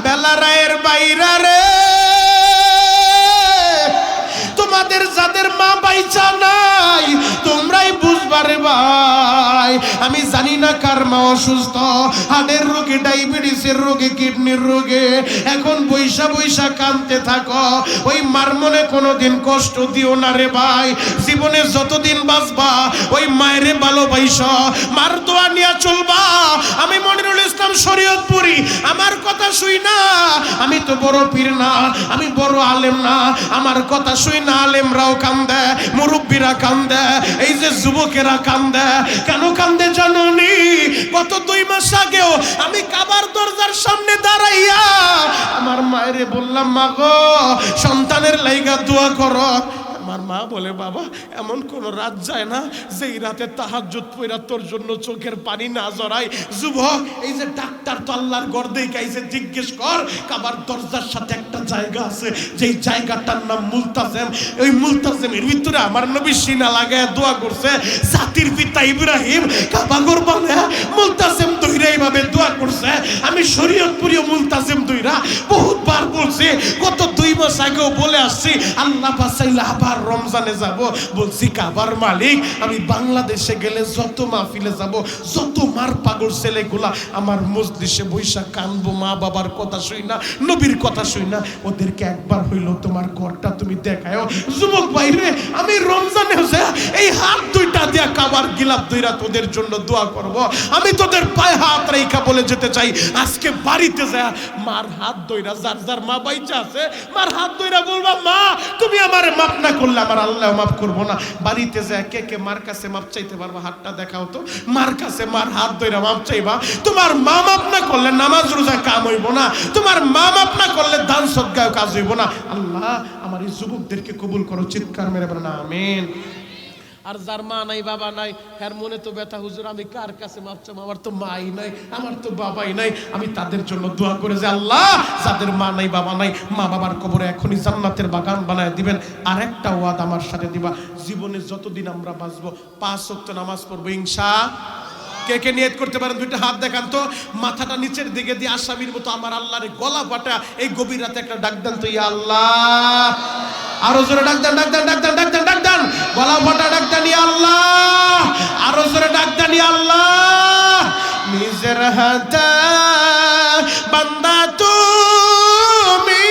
বেলা রায়ের বাইরা রে, তোমাদের যাদের মা বাইচা নাই তোমরাই বুঝবারে ভাই। আমি জানি না কার মা অসুস্থ, হার্টের রোগে, ডায়াবেটিসের রোগে, কিডনির রোগে, এখন বৈশা বৈশা কাঁদতে থাকো। ওই মার মনে কোনোদিন কষ্ট দিও না রে ভাই। জীবনে যতদিন বাঁচবা ওই মায়েরে ভালোবাসো, মার দোয়া নিয়ে চলবা। আমি মনিরুল ইসলাম শরীয়তপুরি, আমার কথা শুই না, আমি তো বড় পীর না, আমি বড় আলেম না, আমার কথা শুই না আলেমরাও কান্দে, মুরব্বীরা কান্দে, এই যে যুবকেরা কান্দে। কেন কান্দে জানোনি? গত 2 মাস আগেও আমি কাবার দরজার সামনে দাঁড়াইয়া আমার মায়েরে বললাম, মা গো সন্তানের লাইগা দোয়া করো। আমার মা বলে, বাবা এমন কোন রাত যায় না যেই রাতে তাহাজ্জুদ পড়া তোর জন্য চোখের পানি না জড়ায়। যুবক, এই যে ডাক্তার তো আল্লাহর ঘর দেখে এই যে জিজ্ঞেস কর, কাবার দরজার সাথে একটা জায়গা আছে, যেই জায়গাটার নাম মুলতাজেম। ওই মুলতাজেমের ভিতরে আমার নবী সিনা লাগায় দোয়া করছে। জাতির পিতা ইব্রাহিম কাবাগর বানায় মুলতাজেম দইরা এইভাবে দোয়া করছে। আমি শরীয়তপুরীয় মুলতাজেম দইরা বহুতবার বলছি, গত 2 মাস আগেও বলে আসছি, আল্লাহ বাঁচাইলে আবার রমজানে যাব। বলছি কাবার মালিক, আমি বাংলাদেশে গেলে যত মাহফিলে যাব, যত মার পাগল ছেলেগুলা আমার মজলিসে বৈশা কানবো, মা বাবার কথা শুই না, নবীর কথা শুই না, ওদেরকে একবার হইলো তোমার ঘরটা তুমি দেখায়ও। যুবক ভাইরে, আমি রমজানে এই হাত 2টা দিয়া কাবার গিলাপ দইরা তোদের জন্য দোয়া করব। আমি তোদের পায়ে হাত রেখা বলে যেতে চাই, আজকে বাড়িতে যায় মার হাত দইরা, যার যার মা বাইচা আছে মার হাত দইরা বলবা, মা তুমি আমারে মাফ না করলে আমার আল্লাহ মাফ করবো না। বাড়িতে যায় কে কে মার কাছে মাপ চাইতে পারবা? হাতটা দেখাও তো। মার কাছে মার হাত ধইরা মাপ চাইবা। তোমার মা মাপ না করলে নামাজ রোজা কাম হইব না, তোমার মা মাপ না করলে দান সদকাও কাজ হইব না। আল্লাহ আমার এই যুবকদেরকে কবুল করো, চিৎকার মেরে বলেন আমিন। আর যার মা নাই বাবা নাই, এর মনে তো ব্যথা, হুজুর আমি কার কাছে মাপ চাবো, আমার তো মাই নাই, আমার তো বাবাই নাই। আমি তাদের জন্য দোয়া করে যে আল্লাহ যাদের মা নাই বাবা নাই, মা বাবার কবরে এখনই জান্নাতের বাগান বানায় দিবেন। আর একটা ওয়াদা আমার সাথে দিবা, জীবনে যতদিন আমরা বাঁচবো 5 ওয়াক্ত নামাজ পড়বো ইনশাআল্লাহ। কে কে নিয়ত করতে পারেন? 2টা হাত দেখান তো। মাথাটা নিচের দিকে দিয়ে আসামির মতো আমার আল্লাহর গলা ফাটা এই গভীর রাতে একটা ডাক দেন তো, ইয়া আল্লাহ। আরো জোরে ডাক দেন, ডাক দেন, ডাক দেন, ডাক দেন, ডাক দেন, গলা ফাটা ডাক দেন, ইয়া আল্লাহ। আরো জোরে ডাক দেন, ইয়া আল্লাহ। নিজের হাতে বান্দা তুমি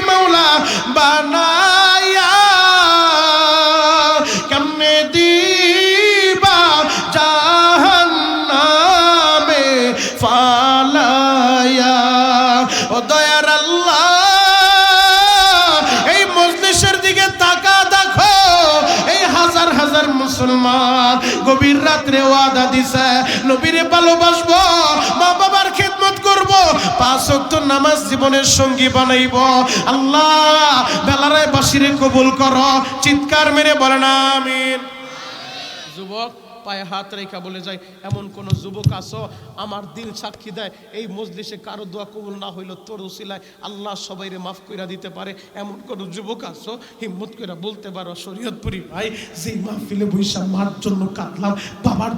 মাওলা বানায়া, কেমনে দিবা জাহান্নামে ফালায়া। ও দয়ার আল্লাহ, এই মজলিসের দিকে তাকা দেখো, এই হাজার হাজার মুসলমান গভীর রাত্রে ওয়াদা দিছে নবীরে ভালোবাসবো, মা বাবার খিদমত করব, 5 ওয়াক্ত নামাজ জীবনের সঙ্গী বানাইব। আল্লাহ বেলারায় বাসিরে কবুল করো, চিৎকার মেরে বলেন আমিন। যুবক পায়ে হাত রেখা বলে যায়, এমন কোন যুবক আছো আমার দিল সাক্ষী দেয় এই মজলিসে কারো দোয়া কবুল না হইল তোর উসিলায় আল্লাহ সবাইরে মাফ কইরা দিতে পারে, এমন কোন যুবক আছো হিম্মত কইরা বলতে পারো শরীয়তপুরি ভাই, যেই মাহফিলে বৈশা মার জন্য কাঁদলাম, বাবার